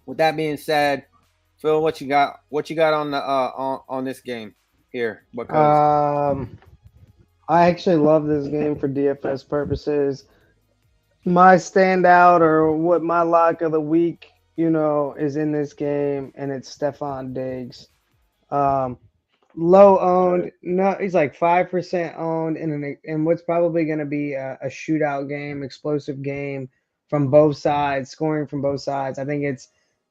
with that being said, Phil, what you got? What you got on the on this game here? I actually love this game for DFS purposes. My standout, or what my lock of the week, is in this game, and it's Stephon Diggs. Low owned, no, he's like 5% owned in what's probably going to be a shootout game, explosive game from both sides, scoring from both sides. I think it's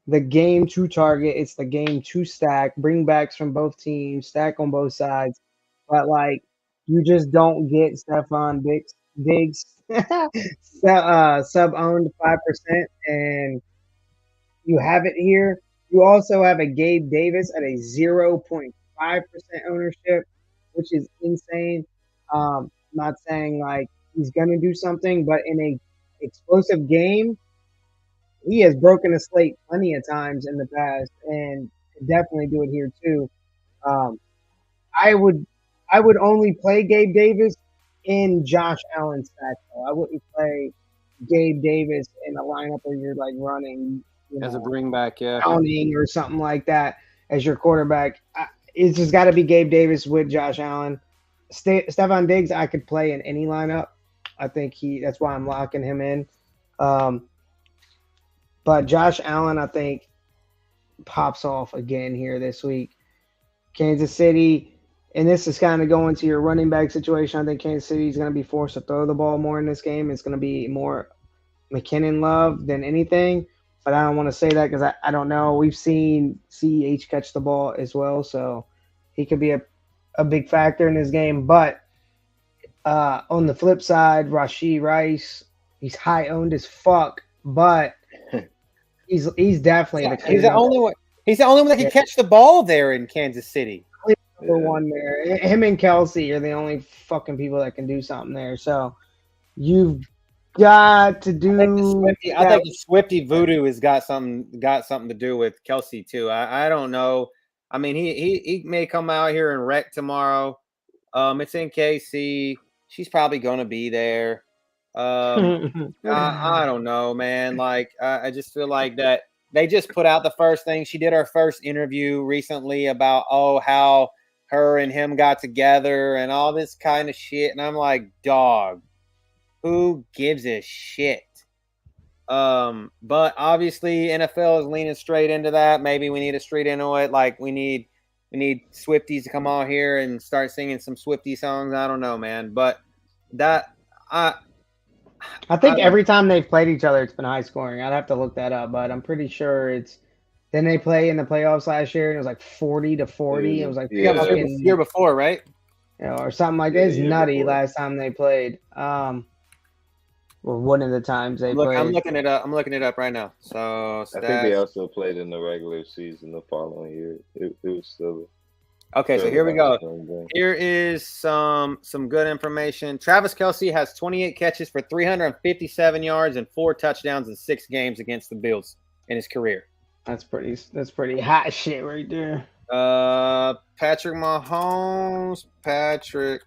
the game to target, it's the game to stack, bringbacks from both teams, stack on both sides. But you just don't get Stephon Diggs sub owned 5%, and you have it here. You also have a Gabe Davis at a 0.5% ownership, which is insane. Not saying he's going to do something, but in a explosive game, he has broken a slate plenty of times in the past, and could definitely do it here too. I would only play Gabe Davis in Josh Allen stack, though. I wouldn't play Gabe Davis in a lineup where you're running as a bringback, Browning or something like that as your quarterback. It's just got to be Gabe Davis with Josh Allen. Stephon Diggs, I could play in any lineup. I think that's why I'm locking him in. But Josh Allen, I think, pops off again here this week. Kansas City, and this is kind of going to your running back situation. I think Kansas City is going to be forced to throw the ball more in this game. It's going to be more McKinnon love than anything. But I don't want to say that because I don't know. We've seen CEH catch the ball as well, so he could be a big factor in this game. But on the flip side, Rashee Rice, he's high owned as fuck, but he's definitely he's the only one. He's the only one that can catch the ball there in Kansas City. Number one there. Him and Kelsey are the only fucking people that can do something there. So you've got to do. I think the Swifty voodoo has got something to do with Kelsey too. I don't know. I mean, he may come out here and wreck tomorrow. It's in KC. She's probably gonna be there. I don't know, man. I just feel like that they just put out the first thing. She did her first interview recently about how her and him got together and all this kind of shit, and I'm like, dog, who gives a shit? But obviously NFL is leaning straight into that. Maybe we need a straight into it. We need Swifties to come on here and start singing some Swiftie songs. I don't know, man. But I think every time they've played each other, it's been high scoring. I'd have to look that up, but I'm pretty sure it's. Then they play in the playoffs last year, and it was 40-40. It was year before, right? Or something like that. It's nutty last time they played. Or one of the times they played. I'm looking it up right now. So I think they also played in the regular season the following year. It was still. Okay, so here we go. Here is some good information. Travis Kelce has 28 catches for 357 yards and 4 touchdowns in 6 games against the Bills in his career. That's pretty hot shit right there. Patrick Mahomes. Patrick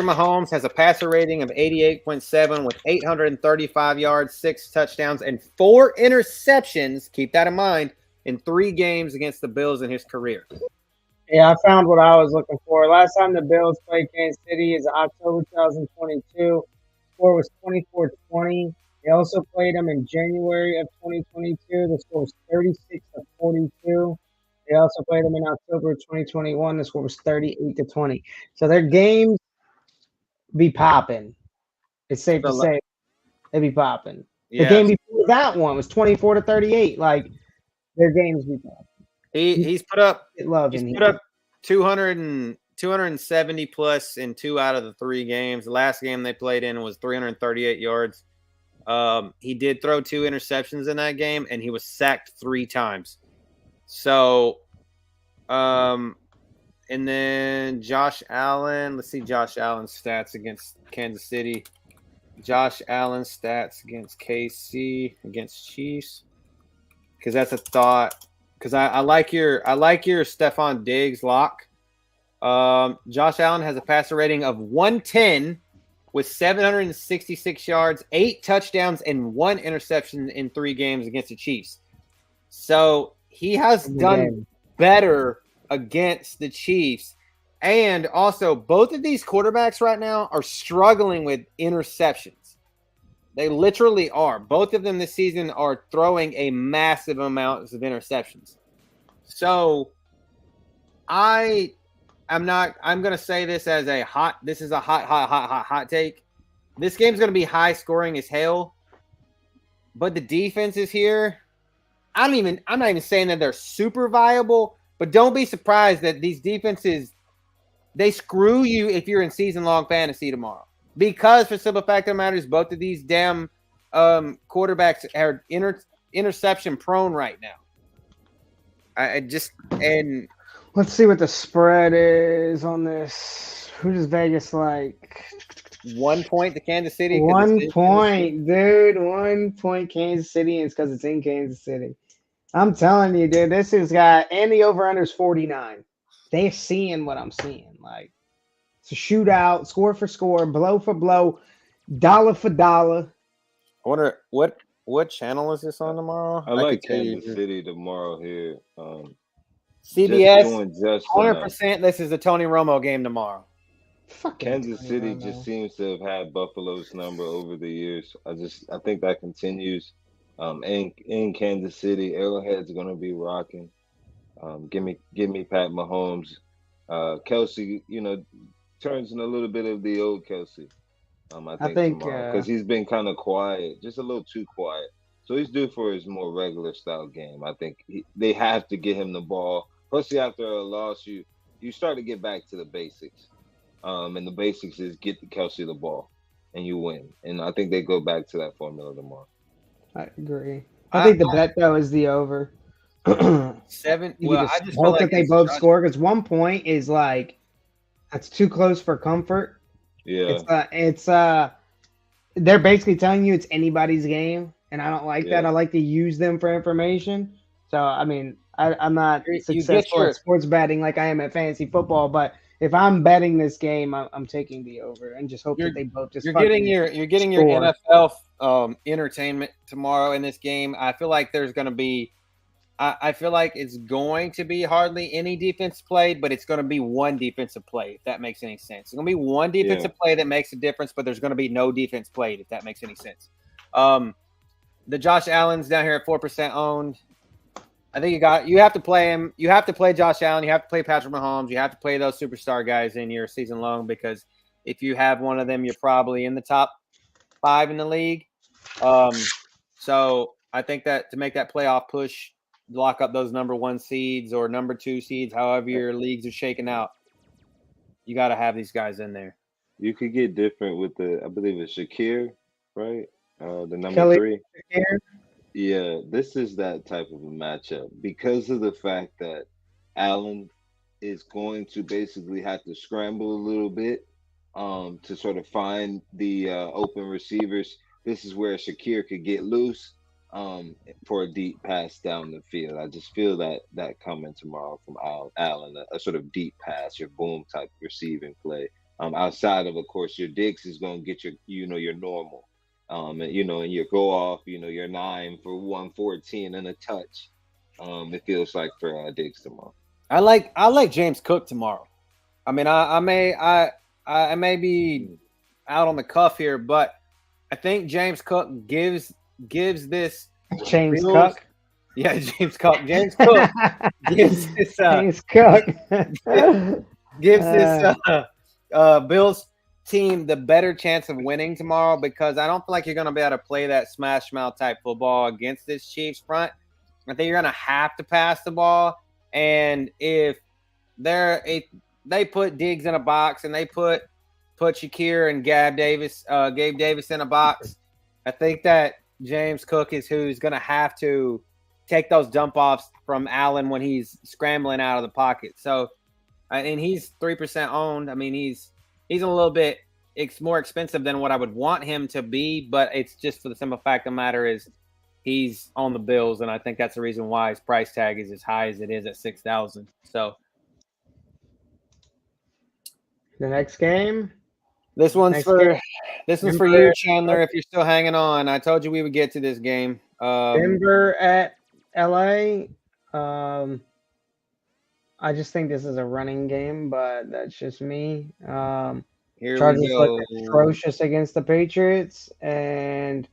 Mahomes has a passer rating of 88.7 with 835 yards, 6 touchdowns, and 4 interceptions. Keep that in mind, in 3 games against the Bills in his career. Yeah, I found what I was looking for. Last time the Bills played Kansas City is October 2022. Score was 24-20. They also played them in January of 2022. The score was 36-42. They also played them in October of 2021. The score was 38-20. So their games be popping. It's safe to say they be popping. The game before that one was 24-38. Like their games be popping. He's put up 270 plus in 2 out of the 3 games. The last game they played in was 338 yards. He did throw 2 interceptions in that game, and he was sacked 3 times. So, and then Josh Allen. Let's see Josh Allen's stats against Kansas City. Josh Allen's stats against KC, against Chiefs. Because that's a thought. Because I like your Stephon Diggs lock. Josh Allen has a passer rating of 110 with 766 yards, 8 touchdowns, and 1 interception in 3 games against the Chiefs. So he has done better against the Chiefs. And also, both of these quarterbacks right now are struggling with interceptions. They literally are. Both of them this season are throwing a massive amount of interceptions. So I'm going to say this as a hot take. This game's going to be high scoring as hell. But the defense is here. I'm not even saying that they're super viable, but don't be surprised that these defenses, they screw you if you're in season-long fantasy tomorrow. Because for simple fact of the matter is both of these damn quarterbacks are interception prone right now. And let's see what the spread is on this. Who does Vegas like? 1 point to Kansas City. 1 point, dude. 1 point Kansas City. It's because it's in Kansas City. I'm telling you, dude. This has got and the over under is 49. They're seeing what I'm seeing. Like it's a shootout, score for score, blow for blow, dollar for dollar. I wonder what channel is this on tomorrow? I like Kansas City tomorrow here. CBS, 100%. This is the Tony Romo game tomorrow. Kansas City just seems to have had Buffalo's number over the years. I think that continues. In Kansas City, Arrowhead's going to be rocking. Give me Pat Mahomes. Kelsey, turns in a little bit of the old Kelsey. I think because he's been kind of quiet, just a little too quiet. So he's due for his more regular style game. I think they have to get him the ball. Especially after a loss, you start to get back to the basics. And the basics is get Kelsey the ball, and you win. And I think they go back to that formula tomorrow. I agree. I think the bet though is the over. 7. Well, I just hope that they both score because 1 point is like that's too close for comfort. Yeah, it's they're basically telling you it's anybody's game, and I don't like that. I like to use them for information. So I mean, I'm not successful at sports betting like I am at fantasy football, but if I'm betting this game, I'm taking the over and just hope that they both just. You're getting your NFL entertainment tomorrow in this game. I feel like there's going to be. I feel like it's going to be hardly any defense played, but it's going to be one defensive play, if that makes any sense. It's going to be one defensive play that makes a difference, but there's going to be no defense played, if that makes any sense. The Josh Allen's down here at 4% owned. I think you have to play him. You have to play Josh Allen. You have to play Patrick Mahomes. You have to play those superstar guys in your season long because if you have one of them, you're probably in the top 5 in the league. So I think that to make that playoff push, lock up those number 1 seeds or number 2 seeds, however your leagues are shaking out, you got to have these guys in there. You could get different with I believe it's Shakir, right? The number 3. Shakir. Yeah, this is that type of a matchup because of the fact that Allen is going to basically have to scramble a little bit to sort of find the open receivers. This is where Shakir could get loose for a deep pass down the field. I just feel that coming tomorrow from Allen, a sort of deep pass, your boom type receiving play. Outside of course, your Diggs is going to get your normal. And you go off, you're 9 for 114 and a touch. It feels like for Diggs tomorrow. I like James Cook tomorrow. I mean, I may be out on the cuff here, but I think James Cook gives this James Bills, Cook. Yeah, James Cook. James Cook gives this James Cook gives this Bills team the better chance of winning tomorrow, because I don't feel like you're going to be able to play that smash mouth type football against this Chiefs front. I think you're going to have to pass the ball, and if they put Diggs in a box and they put Shakir and Gabe Davis in a box, I think that James Cook is who's going to have to take those dump offs from Allen when he's scrambling out of the pocket. So, and he's 3% owned. I mean, he's a little bit more expensive than what I would want him to be, but it's just for the simple fact of the matter is he's on the Bills, and I think that's the reason why his price tag is as high as it is at $6,000. So the next game. This one's for you, Chandler. If you're still hanging on, I told you we would get to this game. Denver at LA. I just think this is a running game, but that's just me. Chargers look atrocious against the Patriots, and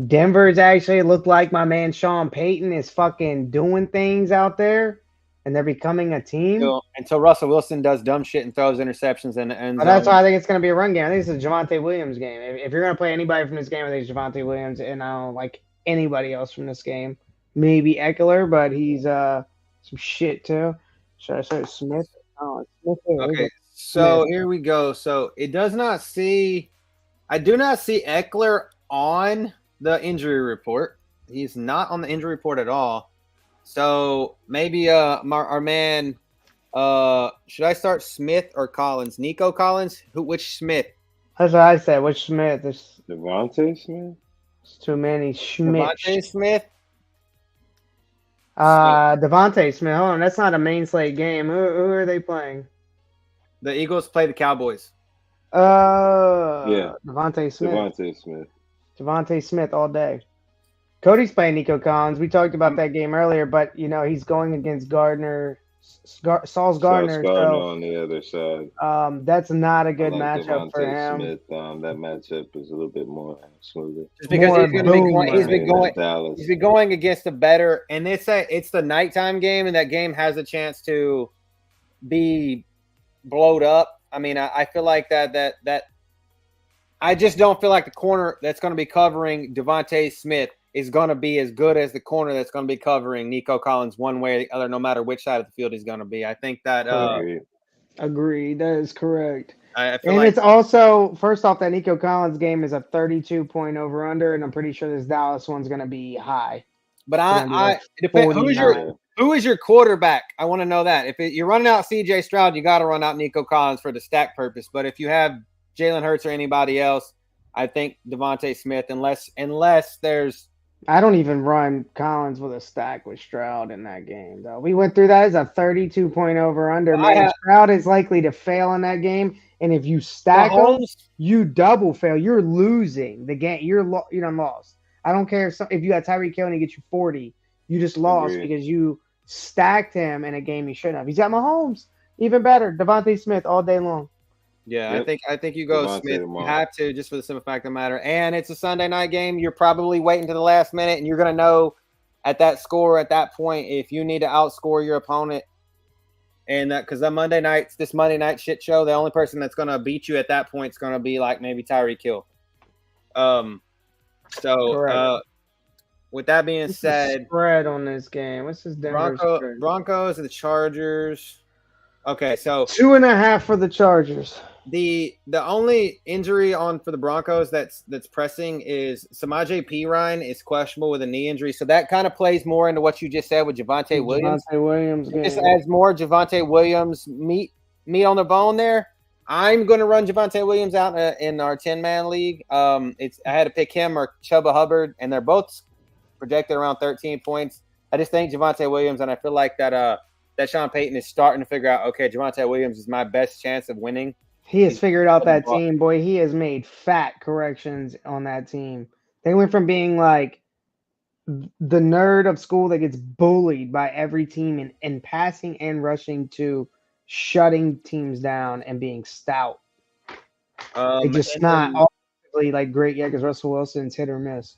Denver's actually looked like my man Sean Payton is fucking doing things out there, and they're becoming a team. Until Russell Wilson does dumb shit and throws interceptions and that's why I think it's going to be a run game. I think it's a Javonte Williams game. If you're going to play anybody from this game, I think it's Javonte Williams, and I don't like anybody else from this game. Maybe Eckler, but he's some shit too. Should I say Smith? Oh, Smith. Okay, so here we go. So I do not see Eckler on the injury report. He's not on the injury report at all. So maybe our man, should I start Smith or Collins? Nico Collins? Which Smith? That's what I said. Which Smith? There's Devontae Smith? It's too many Schmidt. Devontae Smith? Devontae Smith. Hold on, that's not a main slate game. Who are they playing? The Eagles play the Cowboys. Yeah. Devontae Smith. Devontae Smith all day. Cody's playing Nico Collins. We talked about that game earlier, but he's going against Sauce Gardner on the other side. That's not a good matchup for him. Smith, that matchup is a little bit more smoother. Just because he's been going against a better, and it's the nighttime game, and that game has a chance to be blowed up. I mean, I feel like that I just don't feel like the corner that's going to be covering Devontae Smith is going to be as good as the corner that's going to be covering Nico Collins one way or the other, no matter which side of the field he's going to be. I think that agreed. That is correct. It's also, first off, that Nico Collins game is a 32-point over-under, and I'm pretty sure this Dallas one's going to be high. But it depends. Who is your quarterback? I want to know that. If you're running out CJ Stroud, you got to run out Nico Collins for the stack purpose. But if you have Jalen Hurts or anybody else, I think Devontae Smith, unless there's – I don't even run Collins with a stack with Stroud in that game, though. We went through that as a 32-point over-under. Stroud is likely to fail in that game, and if you stack him, you double fail. You're losing the game. You're lost. I don't care if you got Tyreek Hill and he gets you 40. You just lost because you stacked him in a game you shouldn't have. He's got Mahomes. Even better. Devontae Smith all day long. Yeah, yep. I think you go Devontae Smith. You have to, just for the simple fact of the matter. And it's a Sunday night game. You're probably waiting to the last minute, and you're going to know at that score, at that point, if you need to outscore your opponent. And because this Monday night shit show, the only person that's going to beat you at that point is going to be like maybe Tyreek Hill. With that being said, spread on this game. What's this Denver Broncos and the Chargers. Okay, so 2.5 for the Chargers. The only injury for the Broncos that's pressing is Samaje Perine is questionable with a knee injury, so that kind of plays more into what you just said with Javonte Williams. Just adds more Javonte Williams meat on the bone there. I'm going to run Javonte Williams out in our 10-man league. I had to pick him or Chuba Hubbard, and they're both projected around 13 points. I just think Javonte Williams, and I feel like that Sean Payton is starting to figure out, okay, Javonte Williams is my best chance of winning. He has figured out that team, boy. He has made fat corrections on that team. They went from being like the nerd of school that gets bullied by every team in passing and rushing to shutting teams down and being stout. It's just And not then offensively like great yet because Russell Wilson's hit or miss.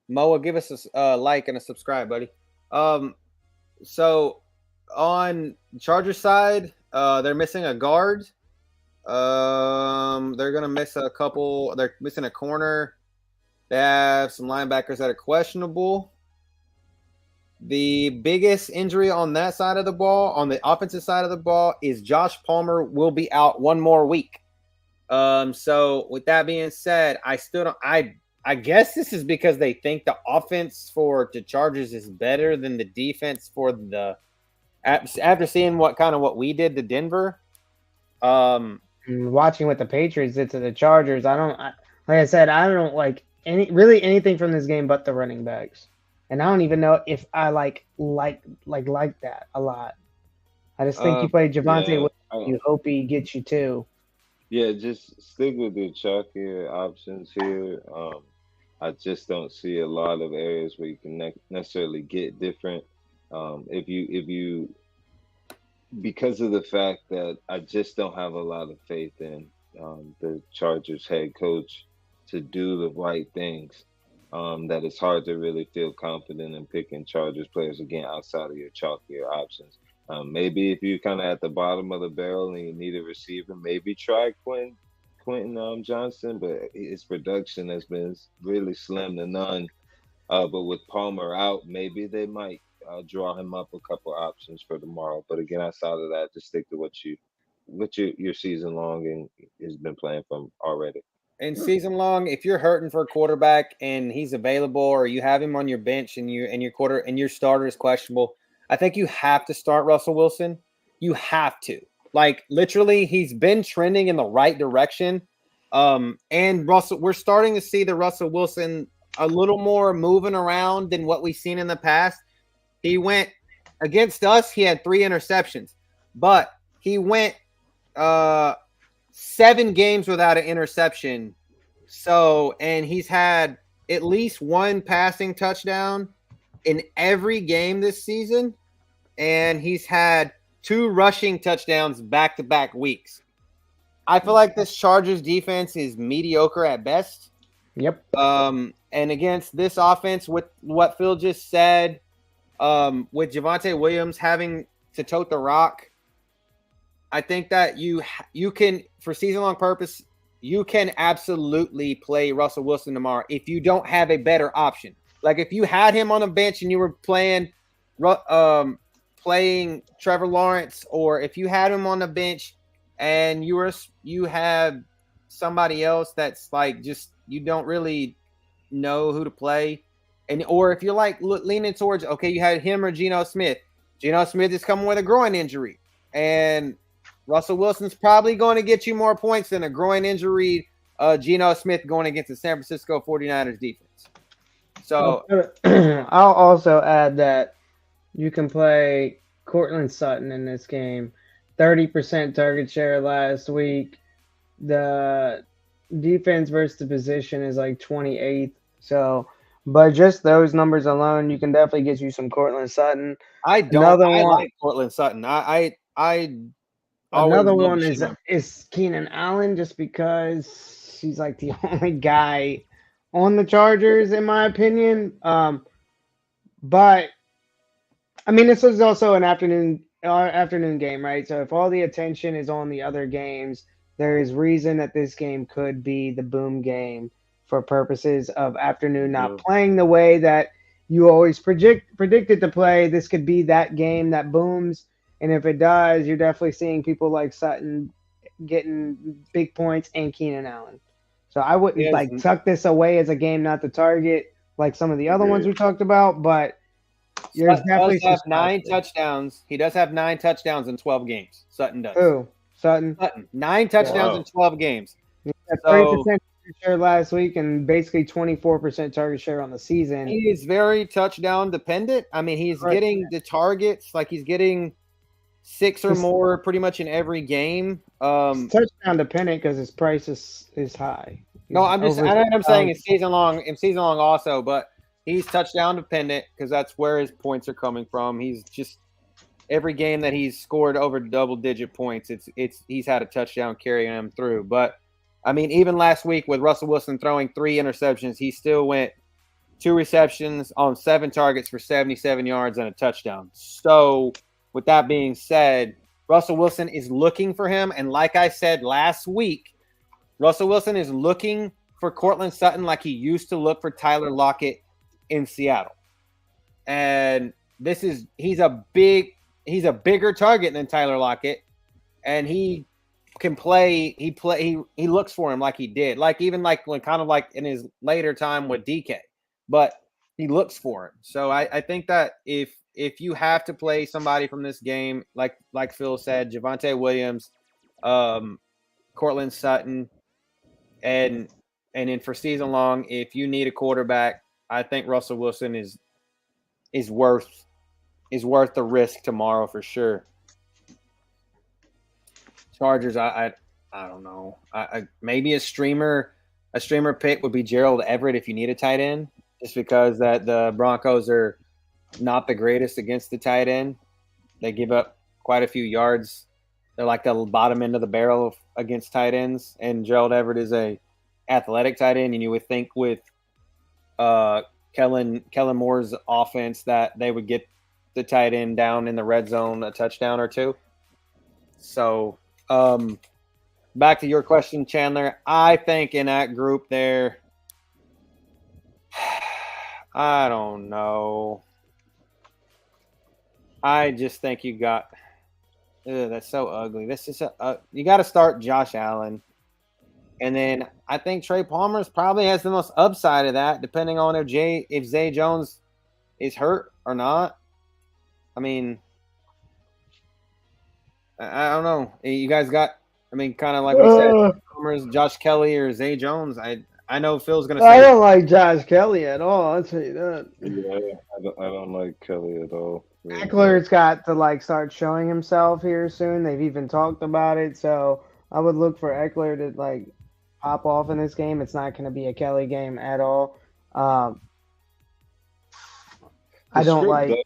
Moa, give us a like and a subscribe, buddy. So on Chargers side, they're missing a guard. They're gonna miss a couple. They're missing a corner. They have some linebackers that are questionable. The biggest injury on that side of the ball, on the offensive side of the ball, is Josh Palmer will be out one more week. So with that being said, I still don't. I guess this is because they think the offense for the Chargers is better than the defense for the. After seeing what we did to Denver, Watching what the Patriots did to the Chargers, like I said, I don't like anything from this game but the running backs, and I don't even know if I like that a lot. I just think you play Javonte. You hope he gets you too. Yeah, just stick with the chalkier options here. I just don't see a lot of areas where you can necessarily get different. If you because of the fact that I just don't have a lot of faith in the Chargers head coach to do the right things, that it's hard to really feel confident in picking Chargers players again outside of your chalkier options. Maybe if you're kind of at the bottom of the barrel and you need a receiver, maybe try Quentin Johnson, but his production has been really slim to none. But with Palmer out, maybe they might draw him up a couple options for tomorrow. But again, outside of that, just stick to what your season long and has been playing from already. And season long, if you're hurting for a quarterback and he's available, or you have him on your bench and your starter is questionable, I think you have to start Russell Wilson. You have to. Like, literally, he's been trending in the right direction. And we're starting to see the Russell Wilson a little more moving around than what we've seen in the past. He went against us. He had 3 interceptions, but he went 7 games without an interception. So, and he's had at least 1 passing touchdown in every game this season. And he's had 2 rushing touchdowns back-to-back weeks. I feel like this Chargers defense is mediocre at best. Yep. And against this offense, with what Phil just said, with Javonte Williams having to tote the rock, I think that you can, for season-long purpose, you can absolutely play Russell Wilson tomorrow if you don't have a better option. Like, if you had him on the bench and you were playing Trevor Lawrence, or if you had him on the bench and you have somebody else that's like, just, you don't really know who to play, or if you're like leaning towards, okay, you had him or Geno Smith. Geno Smith is coming with a groin injury, and Russell Wilson's probably going to get you more points than a groin injury Geno Smith going against the San Francisco 49ers defense. So I'll also add that you can play Cortland Sutton in this game. 30% target share last week. The defense versus the position is like 28th. So, but just those numbers alone, you can definitely get you some Cortland Sutton. I like Cortland Sutton. Another one is Keenan Allen, just because he's like the only guy on the Chargers, in my opinion. But I mean, this is also an afternoon game, right? So if all the attention is on the other games, there is reason that this game could be the boom game for purposes of afternoon not playing the way that you always predicted to play. This could be that game that booms. And if it does, you're definitely seeing people like Sutton getting big points and Keenan Allen. So I wouldn't tuck this away as a game not to target like some of the other ones we talked about, but there's definitely have 9 touchdowns. He does have 9 touchdowns in 12 games. Sutton does. Who? Sutton. 9 touchdowns in 12 games. He had 30% share last week and basically 24% target share on the season. He is very touchdown dependent. I mean, he's getting the targets, like he's getting 6 or more pretty much in every game. Touchdown dependent because his price is high. No, I'm saying it's season long also, but he's touchdown dependent because that's where his points are coming from. He's just every game that he's scored over double-digit points, he's had a touchdown carrying him through. But I mean, even last week with Russell Wilson throwing 3 interceptions, he still went 2 receptions on 7 targets for 77 yards and a touchdown. So with that being said, Russell Wilson is looking for him. And like I said last week, Russell Wilson is looking for Courtland Sutton like he used to look for Tyler Lockett in Seattle. And he's a bigger target than Tyler Lockett, and he can play. He looks for him like he did, like even like when kind of like in his later time with DK, but he looks for him. So I think that if you have to play somebody from this game, like Phil said, Javonte Williams, Courtland Sutton, and then for season long, if you need a quarterback, I think Russell Wilson is worth the risk tomorrow for sure. Chargers, I don't know. Maybe a streamer pick would be Gerald Everett if you need a tight end, just because that the Broncos are not the greatest against the tight end. They give up quite a few yards. They're like the bottom end of the barrel against tight ends, and Gerald Everett is a athletic tight end, and you would think with Kellen Moore's offense that they would get the tight end down in the red zone a touchdown or two. So back to your question, Chandler. I think in that group there, I don't know. I just think you got that's so ugly. This is you got to start Josh Allen. And then I think Trey Palmer's probably has the most upside of that, depending on if Zay Jones is hurt or not. I mean, I don't know. You guys got, I mean, kind of like we said, Palmer's Josh Kelly or Zay Jones. I know Phil's going to say. I don't like Josh Kelly at all. I'll tell you that. Yeah, I don't like Kelly at all. Eckler's got to start showing himself here soon. They've even talked about it. So I would look for Eckler to pop off in this game. It's not going to be a Kelly game at all. I don't like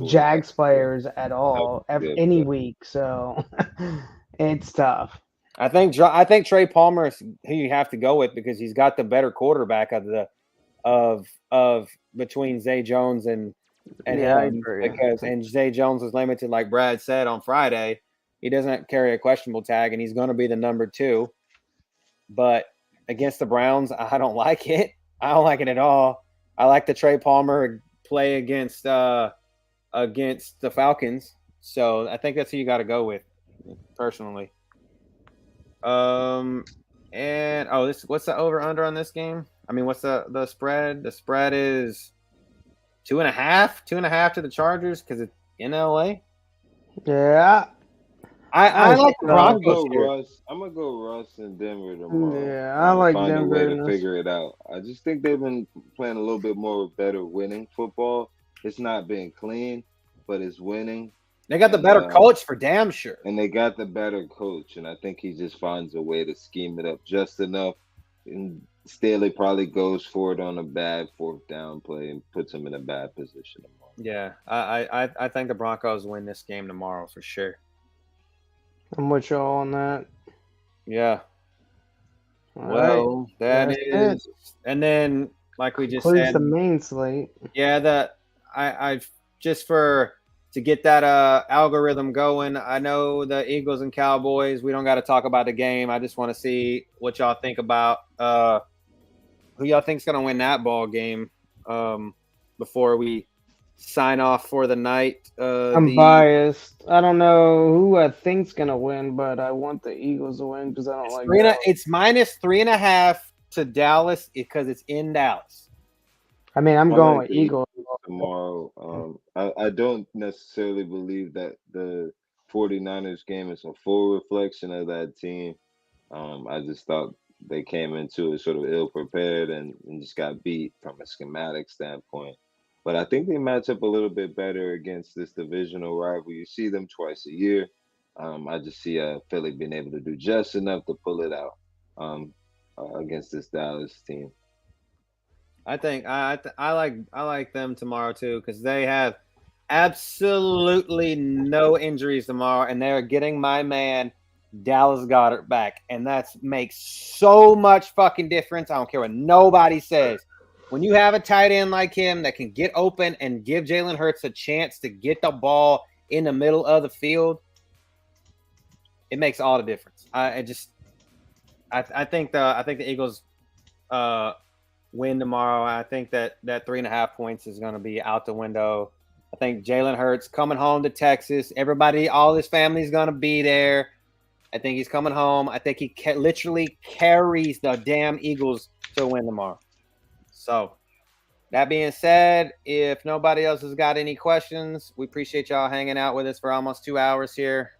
Jags players at all any week, so it's tough. I think Trey Palmer is who you have to go with because he's got the better quarterback of between Zay Jones and him, because and Zay Jones is limited, like Brad said on Friday. He doesn't carry a questionable tag, and he's going to be the number 2. But against the Browns, I don't like it. I don't like it at all. I like the Trey Palmer play against the Falcons. So I think that's who you got to go with, personally. And what's the over under on this game? I mean, what's the spread? The spread is 2.5 to the Chargers because it's in LA. Yeah. I like the Broncos. I'm gonna go Russ in Denver tomorrow. Yeah, I like find Denver. a way to figure it out. I just think they've been playing a little bit more better winning football. It's not been clean, but it's winning. They got the better coach for damn sure. And they got the better coach, and I think he just finds a way to scheme it up just enough. And Staley probably goes for it on a bad 4th down play and puts him in a bad position tomorrow. Yeah, I think the Broncos win this game tomorrow for sure. I'm with y'all on that. Yeah. Well, that is it. And then, like we just said, the main slate. Yeah, I've just to get that algorithm going. I know the Eagles and Cowboys. We don't got to talk about the game. I just want to see what y'all think about who y'all think's going to win that ball game before we sign off for the night. I'm biased. I don't know who I think's gonna win, but I want the Eagles to win because I don't like Dallas. It's -3.5 to Dallas because it's in Dallas. I mean, I'm going with Eagles tomorrow. I don't necessarily believe that the 49ers game is a full reflection of that team. I just thought they came into it sort of ill prepared and just got beat from a schematic standpoint. But I think they match up a little bit better against this divisional rival. You see them twice a year. I just see Philly being able to do just enough to pull it out against this Dallas team. I think I like them tomorrow too because they have absolutely no injuries tomorrow, and they're getting my man Dallas Goedert back, and that makes so much fucking difference. I don't care what nobody says. When you have a tight end like him that can get open and give Jalen Hurts a chance to get the ball in the middle of the field, it makes all the difference. I think the Eagles win tomorrow. I think that 3.5 points is going to be out the window. I think Jalen Hurts coming home to Texas. Everybody, all his family's going to be there. I think he's coming home. I think he literally carries the damn Eagles to win tomorrow. So, that being said, if nobody else has got any questions, we appreciate y'all hanging out with us for almost 2 hours here.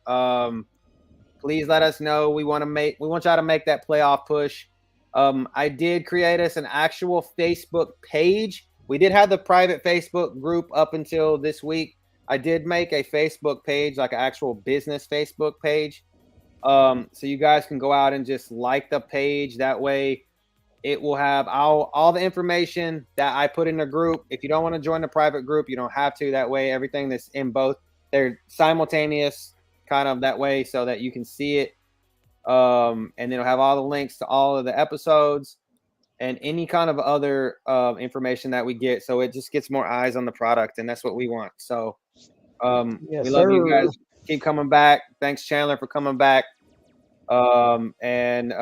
Please let us know. We want y'all to make that playoff push. I did create us an actual Facebook page. We did have the private Facebook group up until this week. I did make a Facebook page, like an actual business Facebook page. So you guys can go out and just like the page. That way it will have all the information that I put in the group. If you don't want to join the private group, you don't have to. That way, everything that's in both, they're simultaneous kind of that way so that you can see it. And then it'll have all the links to all of the episodes and any kind of other information that we get. So it just gets more eyes on the product, and that's what we want. So Yes, we love sir. you guys. Keep coming back. Thanks, Chandler, for coming back. And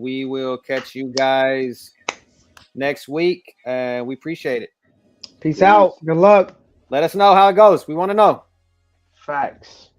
we will catch you guys next week. We appreciate it. Peace out. Good luck. Let us know how it goes. We want to know. Facts.